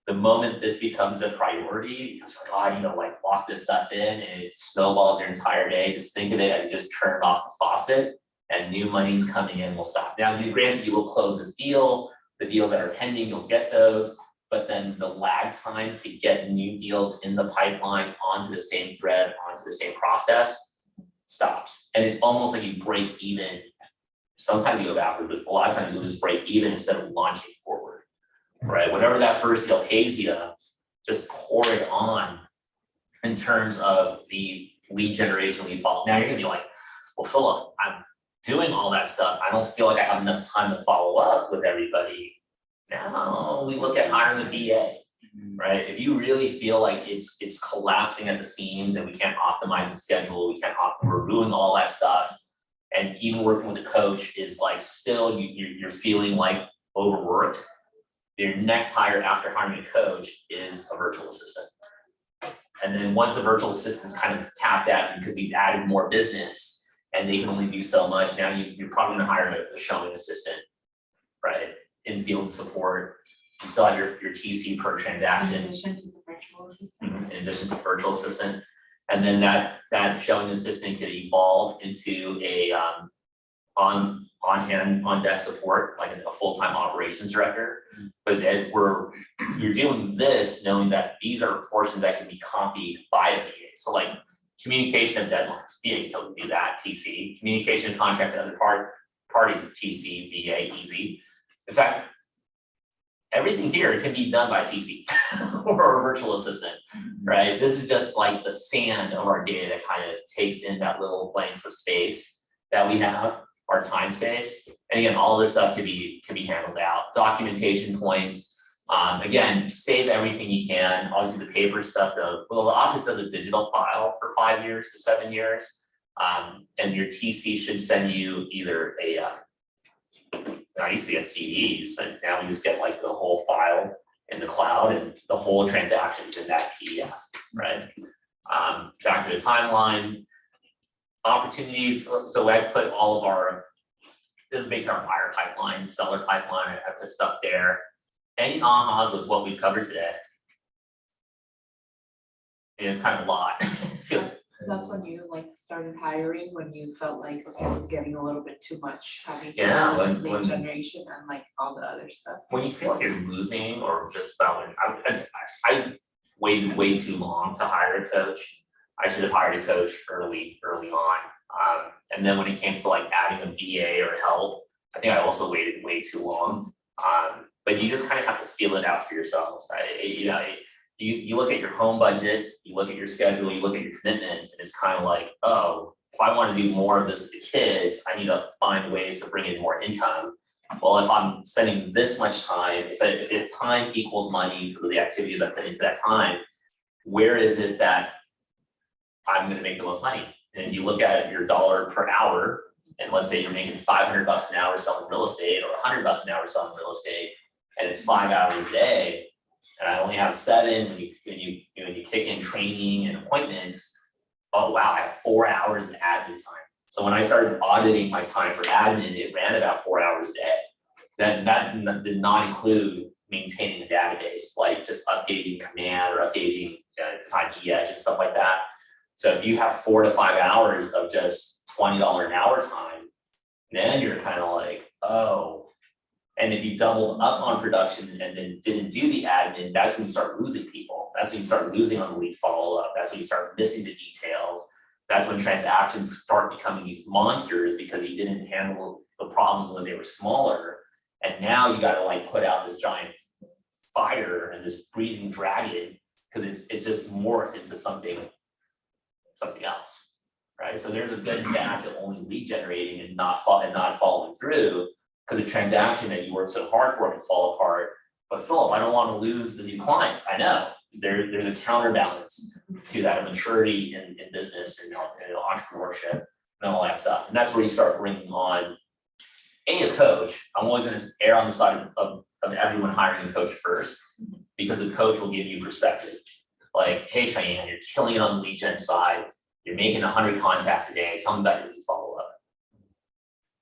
The moment this becomes the priority, it's like, oh, I need to like lock this stuff in, and it snowballs your entire day. Just think of it as you just turned off the faucet and new money's coming in will stop. Now, granted, you will close this deal, the deals that are pending, you'll get those, but then the lag time to get new deals in the pipeline onto the same thread, onto the same process stops. And it's almost like you break even. Sometimes you go backward, but a lot of times you'll just break even instead of launching forward, right? Whatever that first deal pays you, just pour it on in terms of the lead generation, lead follow. Now you're gonna be like, well, Philip, I'm doing all that stuff. I don't feel like I have enough time to follow up with everybody. Now we look at hiring a VA, right? If you really feel like it's collapsing at the seams and we can't optimize the schedule, we're doing all that stuff, and even working with a coach is like still you're feeling like overworked. Your next hire after hiring a coach is a virtual assistant. And then once the virtual assistant's kind of tapped out because you've added more business and they can only do so much, now you're probably gonna hire a showing assistant, right? In field support, you still have your TC per transaction. In addition to the virtual assistant. In addition to virtual assistant. And then that showing assistant could evolve into a on-hand, on-deck support, like a full-time operations director. But you're doing this knowing that these are portions that can be copied by a VA. So like communication of deadlines, VA can totally do that, TC. Communication of contract to other parties, TC, VA, easy. In fact, everything here can be done by TC or a virtual assistant, right? This is just like the sand of our data that kind of takes in that little blanks of space that we have, our time space. And again, all this stuff can be handled out. Documentation points, again, save everything you can. Obviously the paper stuff, the office does a digital file for 5 years to 7 years. And your TC should send you either I used to get CDs, but now we just get like the whole file in the cloud and the whole transactions in that PDF, right? Back to the timeline, opportunities. So I put all of this is based on our buyer pipeline, seller pipeline. I put stuff there. Any ahas with what we've covered today? And it's kind of a lot. That's when you like started hiring, when you felt like, okay, it was getting a little bit too much, having to Yeah, lead when- generation and like all the other stuff. When you feel like you're losing or just about, I waited way too long to hire a coach. I should have hired a coach early on. And then when it came to like adding a VA or help, I think I also waited way too long. But you just kind of have to feel it out for yourselves. You look at your home budget, you look at your schedule, you look at your commitments, and it's kind of like, oh, if I want to do more of this with the kids, I need to find ways to bring in more income. well, if I'm spending this much time, if time equals money because of the activities I put into that time, where is it that I'm gonna make the most money? And if you look at your dollar per hour, and let's say you're making $500 an hour selling real estate, or $100 an hour selling real estate, and it's 5 hours a day, and I only have 7 when you kick in training and appointments, oh wow, I have 4 hours of admin time. So when I started auditing my time for admin, it ran about 4 hours a day. That did not include maintaining the database, like just updating command or updating time edge and stuff like that. So if you have 4 to 5 hours of just $20 an hour time, then you're kind of like, oh. And if you doubled up on production and then didn't do the admin, that's when you start losing people. That's when you start losing on the lead follow-up. That's when you start missing the details. That's when transactions start becoming these monsters because you didn't handle the problems when they were smaller. And now you gotta like put out this giant fire and this breathing dragon because it's just morphed into something else, right? So there's a good and bad to only lead generating and not following through, because the transaction that you worked so hard for can fall apart. But Philip, I don't want to lose the new clients. I know there's a counterbalance to that, of maturity in business and entrepreneurship and all that stuff. And that's where you start bringing on a coach. I'm always going to err on the side of everyone hiring a coach first, because the coach will give you perspective. Like, hey, Cheyenne, you're killing it on the lead gen side. You're making 100 contacts a day. Tell me about your lead follow-up.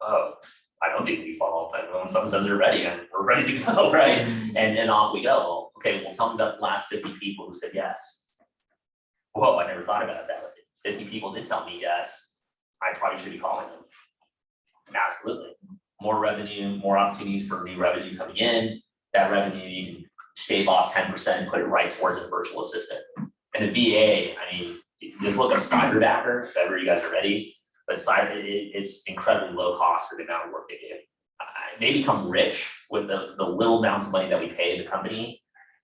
Oh, I don't think we follow up. But when someone says they're ready, and we're ready to go, right? And then off we go. Well, okay, well, tell me about the last 50 people who said yes. Whoa, I never thought about it that way. 50 people did tell me yes. I probably should be calling them. Absolutely. More revenue, more opportunities for new revenue coming in. That revenue, you can shave off 10% and put it right towards a virtual assistant. And a VA, I mean, just look up Cyberbacker if ever you guys are ready. But it's incredibly low cost for the amount of work they do. They become rich with the little amounts of money that we pay the company.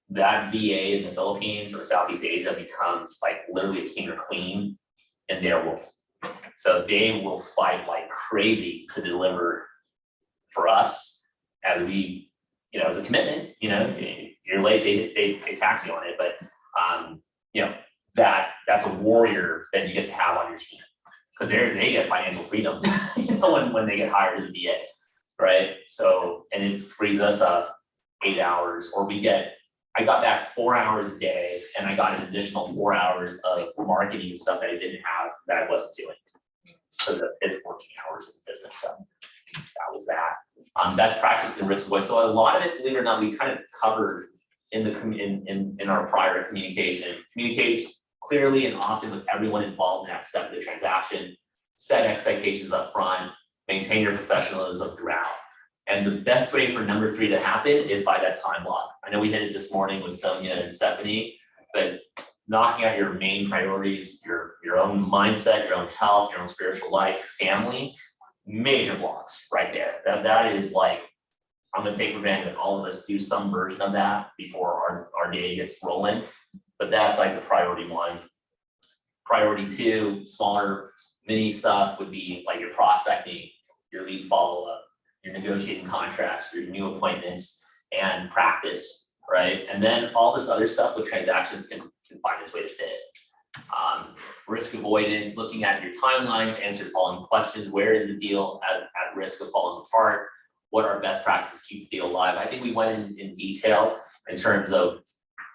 That VA in the Philippines or Southeast Asia becomes like literally a king or queen in their world. So they will fight like crazy to deliver for us as we, as a commitment. You're late, they tax you on it, but that's a warrior that you get to have on your team, because they get financial freedom when they get hired as a VA, right? So, and it frees us up 8 hours, or I got back 4 hours a day, and I got an additional 4 hours of marketing and stuff that I didn't have, that I wasn't doing. So it's working hours in the business. So that was that. Best practice and risk avoidance. So a lot of it, believe it or not, we kind of covered in our prior communication. Communicate clearly and often with everyone involved in that step of the transaction. Set expectations up front. Maintain your professionalism throughout. And the best way for number 3 to happen is by that time block. I know we hit it this morning with Sonia and Stephanie, but knocking out your main priorities, your own mindset, your own health, your own spiritual life, your family, major blocks right there. That is like, I'm gonna take for granted that all of us do some version of that before our day gets rolling. But that's like the priority 1. Priority 2, smaller mini stuff would be like your prospecting, your lead follow-up, your negotiating contracts, your new appointments, and practice, right? And then all this other stuff with transactions can find its way to fit. Risk avoidance, looking at your timelines, answer the following questions. Where is the deal at risk of falling apart? What are best practices to keep the deal alive? I think we went in detail in terms of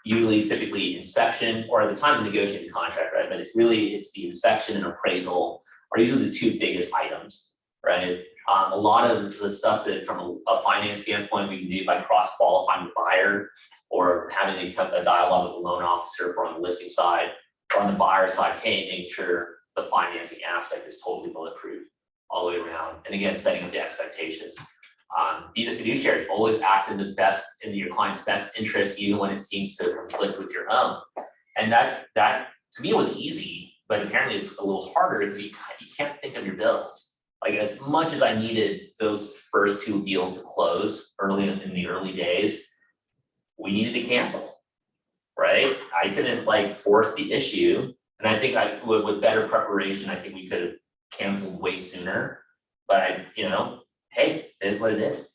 typically inspection, or at the time of negotiating the contract, right? But it's the inspection and appraisal are usually the 2 biggest items, right? A lot of the stuff that from a finance standpoint, we can do by cross-qualifying the buyer, or having a dialogue with the loan officer for on the listing side, or on the buyer side, hey, making sure the financing aspect is totally bulletproof all the way around. And again, setting up the expectations. Be the fiduciary, always act in your client's best interest, even when it seems to conflict with your own. And that to me was easy, but apparently it's a little harder because you can't think of your bills. Like, as much as I needed those first 2 deals to close early in the early days, we needed to cancel, right? I couldn't force the issue. And I think with better preparation, I think we could have canceled way sooner. But hey, it is what it is.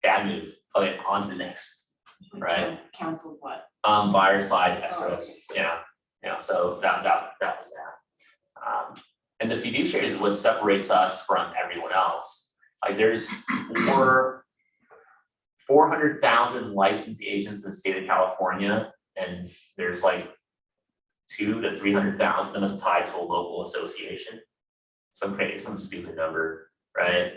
bad move, okay, on to the next, right? Counsel what? Buyer side escrows, okay. yeah, so that was that. And the fiduciary is what separates us from everyone else. Like there's 400,000 licensed agents in the state of California, and there's like 200,000 to 300,000 of them is tied to a local association. Some stupid number, right?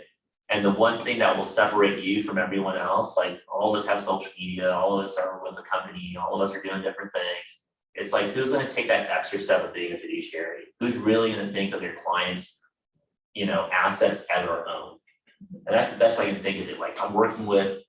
And the one thing that will separate you from everyone else, like all of us have social media, all of us are with a company, all of us are doing different things. It's like, who's gonna take that extra step of being a fiduciary? Who's really gonna think of their clients, assets as our own? And that's the best way I can think of it. Like I'm working with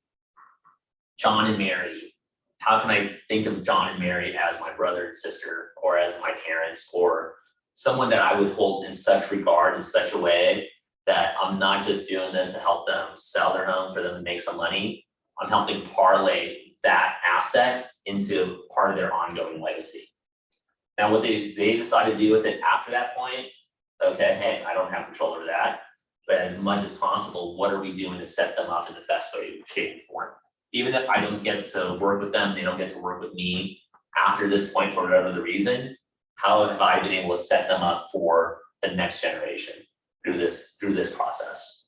John and Mary. How can I think of John and Mary as my brother and sister, or as my parents, or someone that I would hold in such regard in such a way that I'm not just doing this to help them sell their home for them to make some money. I'm helping parlay that asset into part of their ongoing legacy. Now, what they decide to do with it after that point, okay, hey, I don't have control over that. But as much as possible, what are we doing to set them up in the best way, shape, and form? Even if I don't get to work with them, they don't get to work with me after this point for whatever the reason, how have I been able to set them up for the next generation through this process?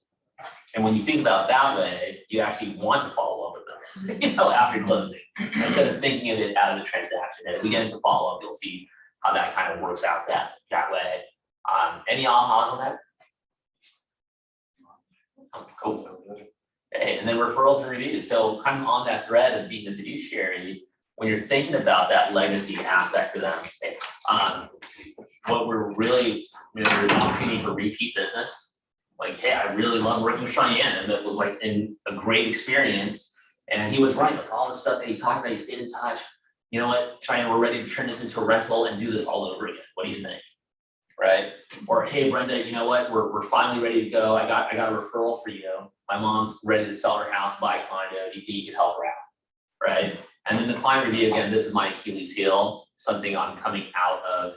And when you think about it that way, you actually want to follow up with them, after closing, instead of thinking of it as a transaction. As we get into follow up, you'll see how that kind of works out that way. Any ahas on that? Oh, cool. Okay, and then referrals and reviews. So kind of on that thread of being the fiduciary, when you're thinking about that legacy aspect of them, what we're really, there's an opportunity for repeat business. Like, hey, I really love working with Cheyenne, and it was like a great experience. And he was right, like all the stuff that he talked about, he stayed in touch. You know what, Cheyenne, we're ready to turn this into a rental and do this all over again. What do you think? Right? Or hey, Brenda, you know what, we're finally ready to go. I got a referral for you. My mom's ready to sell her house, buy a condo. Do you think you could help her out? Right? And then the client review, again, this is my Achilles heel. Something I'm coming out of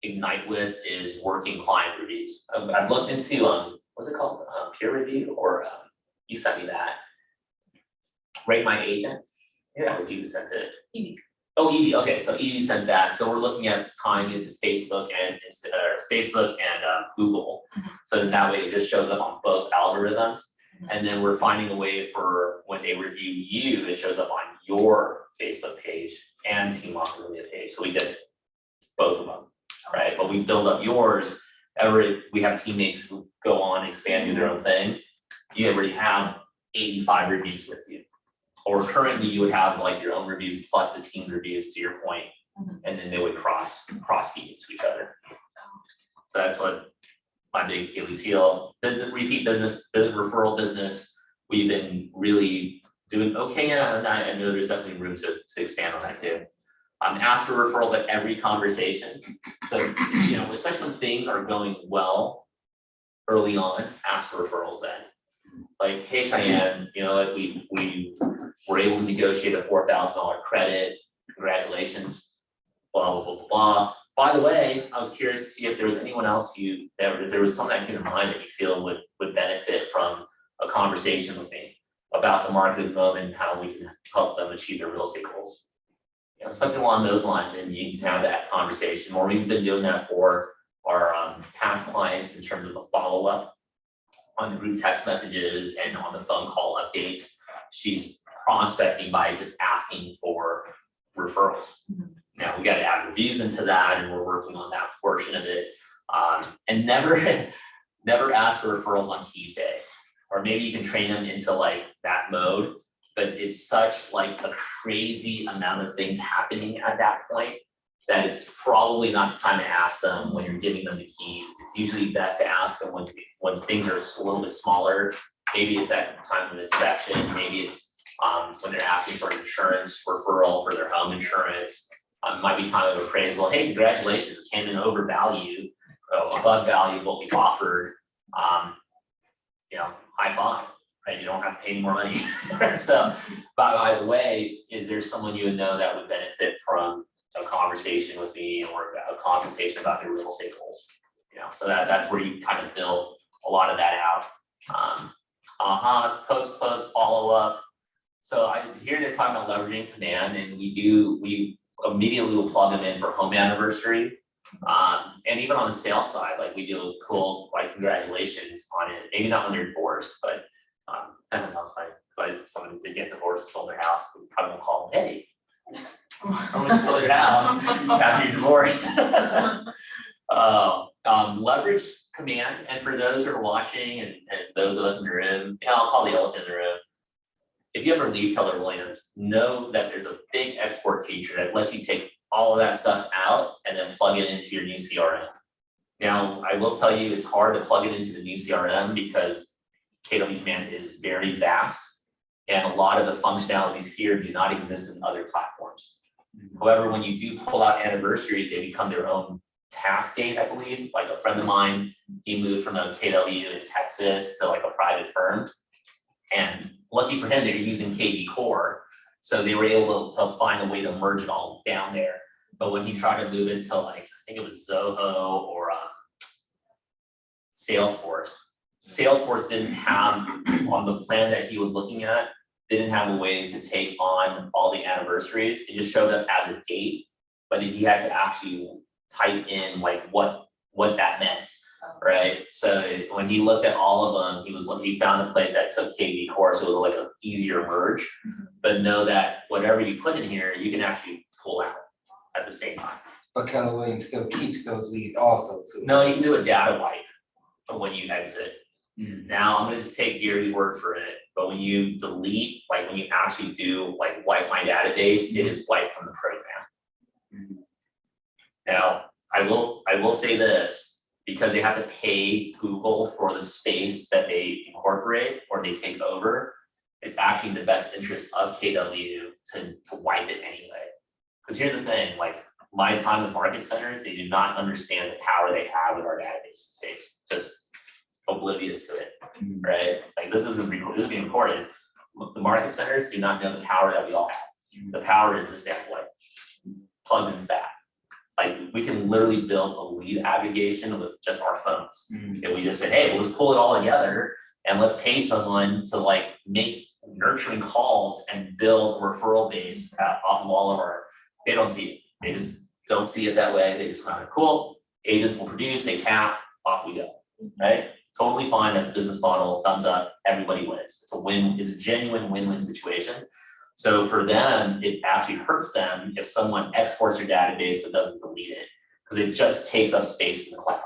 Ignite with is working client reviews. I've looked into what's it called? Peer review, or you sent me that. Rate My Agent. Yeah, it was you who sent it. Evie. Oh, Evie. Okay, so Evie sent that. So we're looking at tying into Facebook and Google. So that way it just shows up on both algorithms. And then we're finding a way for when they review you, it shows up on your Facebook page and Team Australia page. So we get both of them, right? But we build up yours. We have teammates who go on and expand, do their own thing. You already have 85 reviews with you. Or currently you would have like your own reviews plus the team's reviews, to your point, and then they would cross feed to each other. So that's what my big Achilles heel, repeat business, referral business. We've been really doing okay, and I know there's definitely room to expand on that too. Ask for referrals at every conversation. So, especially when things are going well early on, ask for referrals then. Like, hey Cheyenne, we were able to negotiate a $4,000 credit. Congratulations, blah, blah, blah, blah, blah. By the way, I was curious to see if there was anyone else if there was something that came to mind that you feel would benefit from a conversation with me about the market at the moment and how we can help them achieve their real estate goals. Something along those lines, and you can have that conversation. Maureen's been doing that for our past clients in terms of the follow-up on the group text messages and on the phone call updates. She's prospecting by just asking for referrals. Now we got to add reviews into that, and we're working on that portion of it. And never ask for referrals on keys day, or maybe you can train them into like that mode. But it's such like a crazy amount of things happening at that point that it's probably not the time to ask them when you're giving them the keys. It's usually best to ask them when things are a little bit smaller. Maybe it's at the time of inspection. Maybe it's when they're asking for an insurance referral for their home insurance. Might be time of appraisal. Hey, congratulations, it came in over value, above value of what we've offered. High five. Right, you don't have to pay any more money. So, by the way, is there someone you would know that would benefit from a conversation with me or a consultation about their real estate goals? So that's where you kind of build a lot of that out. Post-close follow-up. So here they're talking about leveraging command, and we immediately will plug them in for home anniversary. And even on the sales side, like we do cool, like congratulations on it, maybe not when they're divorced, but I don't know, if someone did get divorced, sold their house, we probably won't call them, hey, I'm gonna sell your house after your divorce. Leverage command, and for those who are watching and those of us in the room, I'll call the elephant in the room. If you ever leave Keller Williams, know that there's a big export feature that lets you take all of that stuff out and then plug it into your new CRM. Now, I will tell you, it's hard to plug it into the new CRM because KW Command is very vast, and a lot of the functionalities here do not exist in other platforms. However, when you do pull out anniversaries, they become their own task date, I believe. Like a friend of mine, he moved from a KW in Texas to like a private firm. And lucky for him, they were using KV Core. So they were able to find a way to merge it all down there. But when he tried to move it to like, I think it was Zoho or Salesforce didn't have, on the plan that he was looking at, didn't have a way to take on all the anniversaries. It just showed up as a date, but he had to actually type in like what that meant, right? So when he looked at all of them, he found a place that took KV Core, so it was like an easier merge. But know that whatever you put in here, you can actually pull out at the same time. But Keller Williams still keeps those leads also too. No, you can do a data wipe when you exit. Now I'm gonna just take Gary's word for it, but when you delete, like when you actually do like wipe my database, it is wiped from the program. Now, I will say this, because they have to pay Google for the space that they incorporate or they take over, it's actually in the best interest of KW to wipe it anyway. Because here's the thing, like my time with market centers, they do not understand the power they have with our database. They just oblivious to it, right? Like this is being recorded. The market centers do not know the power that we all have. The power is this bad boy. Plug into that. Like we can literally build a lead aggregation with just our phones. And we just said, hey, let's pull it all together and let's pay someone to like make nurturing calls and build a referral base off of all of our, they don't see it. They just don't see it that way. They just kind of cool. Agents will produce, they cap, off we go, right? Totally fine. That's the business model. Thumbs up. Everybody wins. It's a genuine win-win situation. So for them, it actually hurts them if someone exports their database but doesn't delete it, because it just takes up space in the cloud.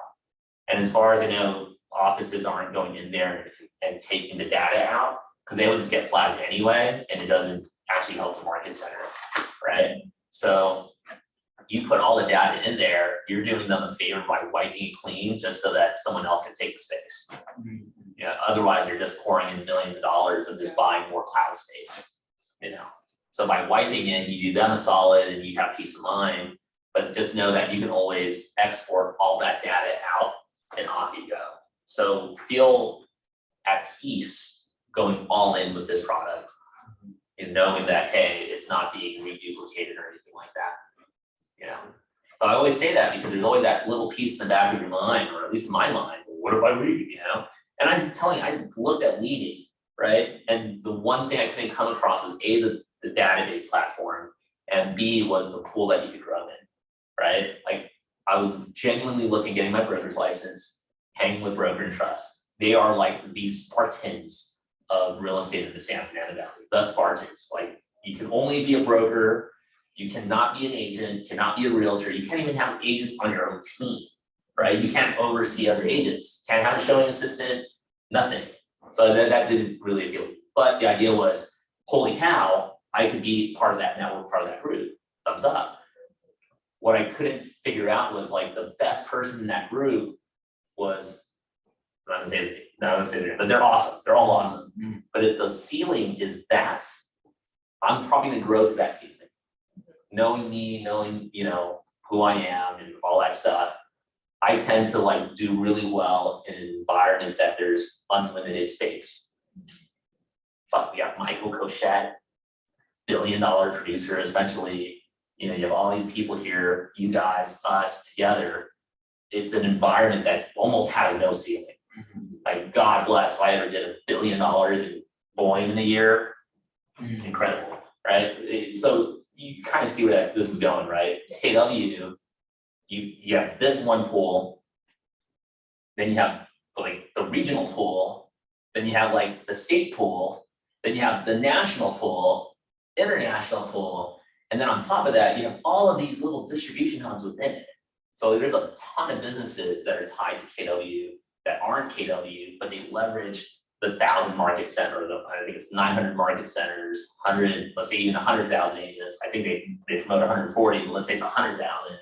And as far as I know, offices aren't going in there and taking the data out, because they would just get flagged anyway, and it doesn't actually help the market center, right? So you put all the data in there, you're doing them a favor by wiping it clean just so that someone else can take the space. Yeah, otherwise they're just pouring in millions of dollars of just buying more cloud space, So by wiping it, you do them a solid and you have peace of mind, but just know that you can always export all that data out and off you go. So feel at peace going all in with this product and knowing that, hey, it's not being reduplicated or anything like that. So I always say that because there's always that little piece in the back of your mind, or at least in my mind, what if I leave, And I'm telling you, I looked at leaving, right? And the one thing I couldn't come across was A, the database platform, and B, was the pool that you could grow in, right? Like I was genuinely looking, getting my broker's license, hanging with Broker and Trust. They are like the Spartans of real estate in the San Fernando Valley, the Spartans. Like you can only be a broker. You cannot be an agent, cannot be a realtor. You can't even have agents on your own team, right? You can't oversee other agents, can't have a showing assistant, nothing. So that didn't really appeal. But the idea was, holy cow, I could be part of that network, part of that group, thumbs up. What I couldn't figure out was like the best person in that group was, I'm not gonna say their name, but they're awesome. They're all awesome. But if the ceiling is that, I'm probably gonna grow to that ceiling. Knowing me, knowing, who I am and all that stuff, I tend to like do really well in an environment that there's unlimited space. But we have Michael Cochette, billion-dollar producer, essentially. You have all these people here, you guys, us together. It's an environment that almost has no ceiling. Like God bless, if I ever did $1 billion in volume in a year, incredible, right? So you kind of see where this is going, right? KW, you have this one pool, then you have like the regional pool, then you have like the state pool, then you have the national pool, international pool, and then on top of that, you have all of these little distribution hubs within it. So there's a ton of businesses that are tied to KW that aren't KW, but they leverage the 1,000 market center, I think it's 900 market centers, 100, let's say even 100,000 agents. I think they promote 140, but let's say it's 100,000.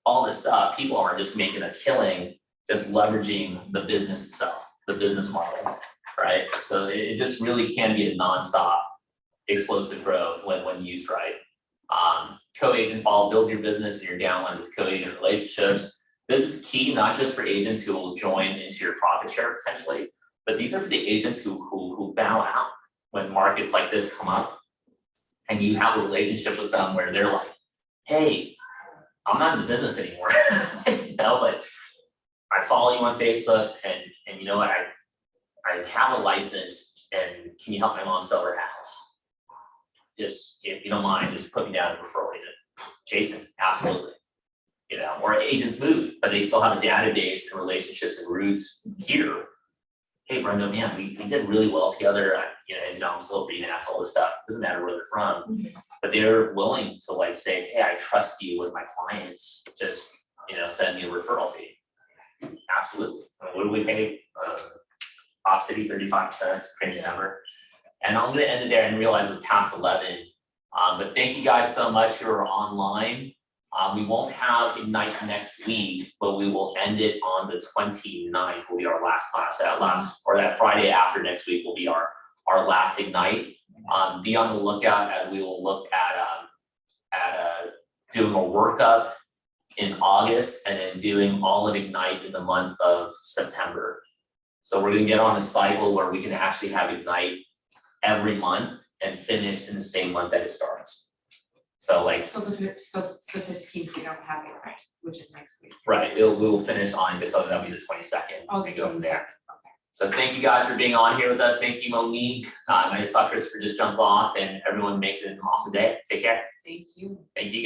All this stuff, people are just making a killing, just leveraging the business itself, the business model, right? So it just really can be a nonstop explosive growth when used right. Co-agent follow, build your business and your downline with co-agent relationships. This is key, not just for agents who will join into your profit share potentially, but these are for the agents who bow out when markets like this come up. And you have a relationship with them where they're like, hey, I'm not in the business anymore, you know, but I follow you on Facebook and you know what, I have a license and can you help my mom sell her house? Just, if you don't mind, just put me down as a referral agent. Jason, absolutely. You know, or agents move, but they still have a database and relationships and roots here. Hey Brenda, man, we did really well together. You know, as you know, I'm still reading ass, all this stuff, doesn't matter where they're from. But they're willing to like say, hey, I trust you with my clients, just, you know, send me a referral fee. Absolutely. I mean, what do we pay? Pop City 35%, it's a crazy number. And I'm gonna end it there and realize it's past 11. But thank you guys so much who are online. We won't have Ignite next week, but we will end it on the 29th will be our last class, that Friday after next week will be our last Ignite. Be on the lookout as we will look at doing a workup in August and then doing all of Ignite in the month of September. So we're gonna get on a cycle where we can actually have Ignite every month and finish in the same month that it starts. So like, So it's the 15th, we don't have it, right, which is next week. right, we will finish on this, so that'll be the 22nd, Oh, and go from there. Okay. So thank you guys for being on here with us. Thank you, Monique. I just saw Christopher just jump off, and everyone make it an awesome day. Take care. Thank you. Thank you guys.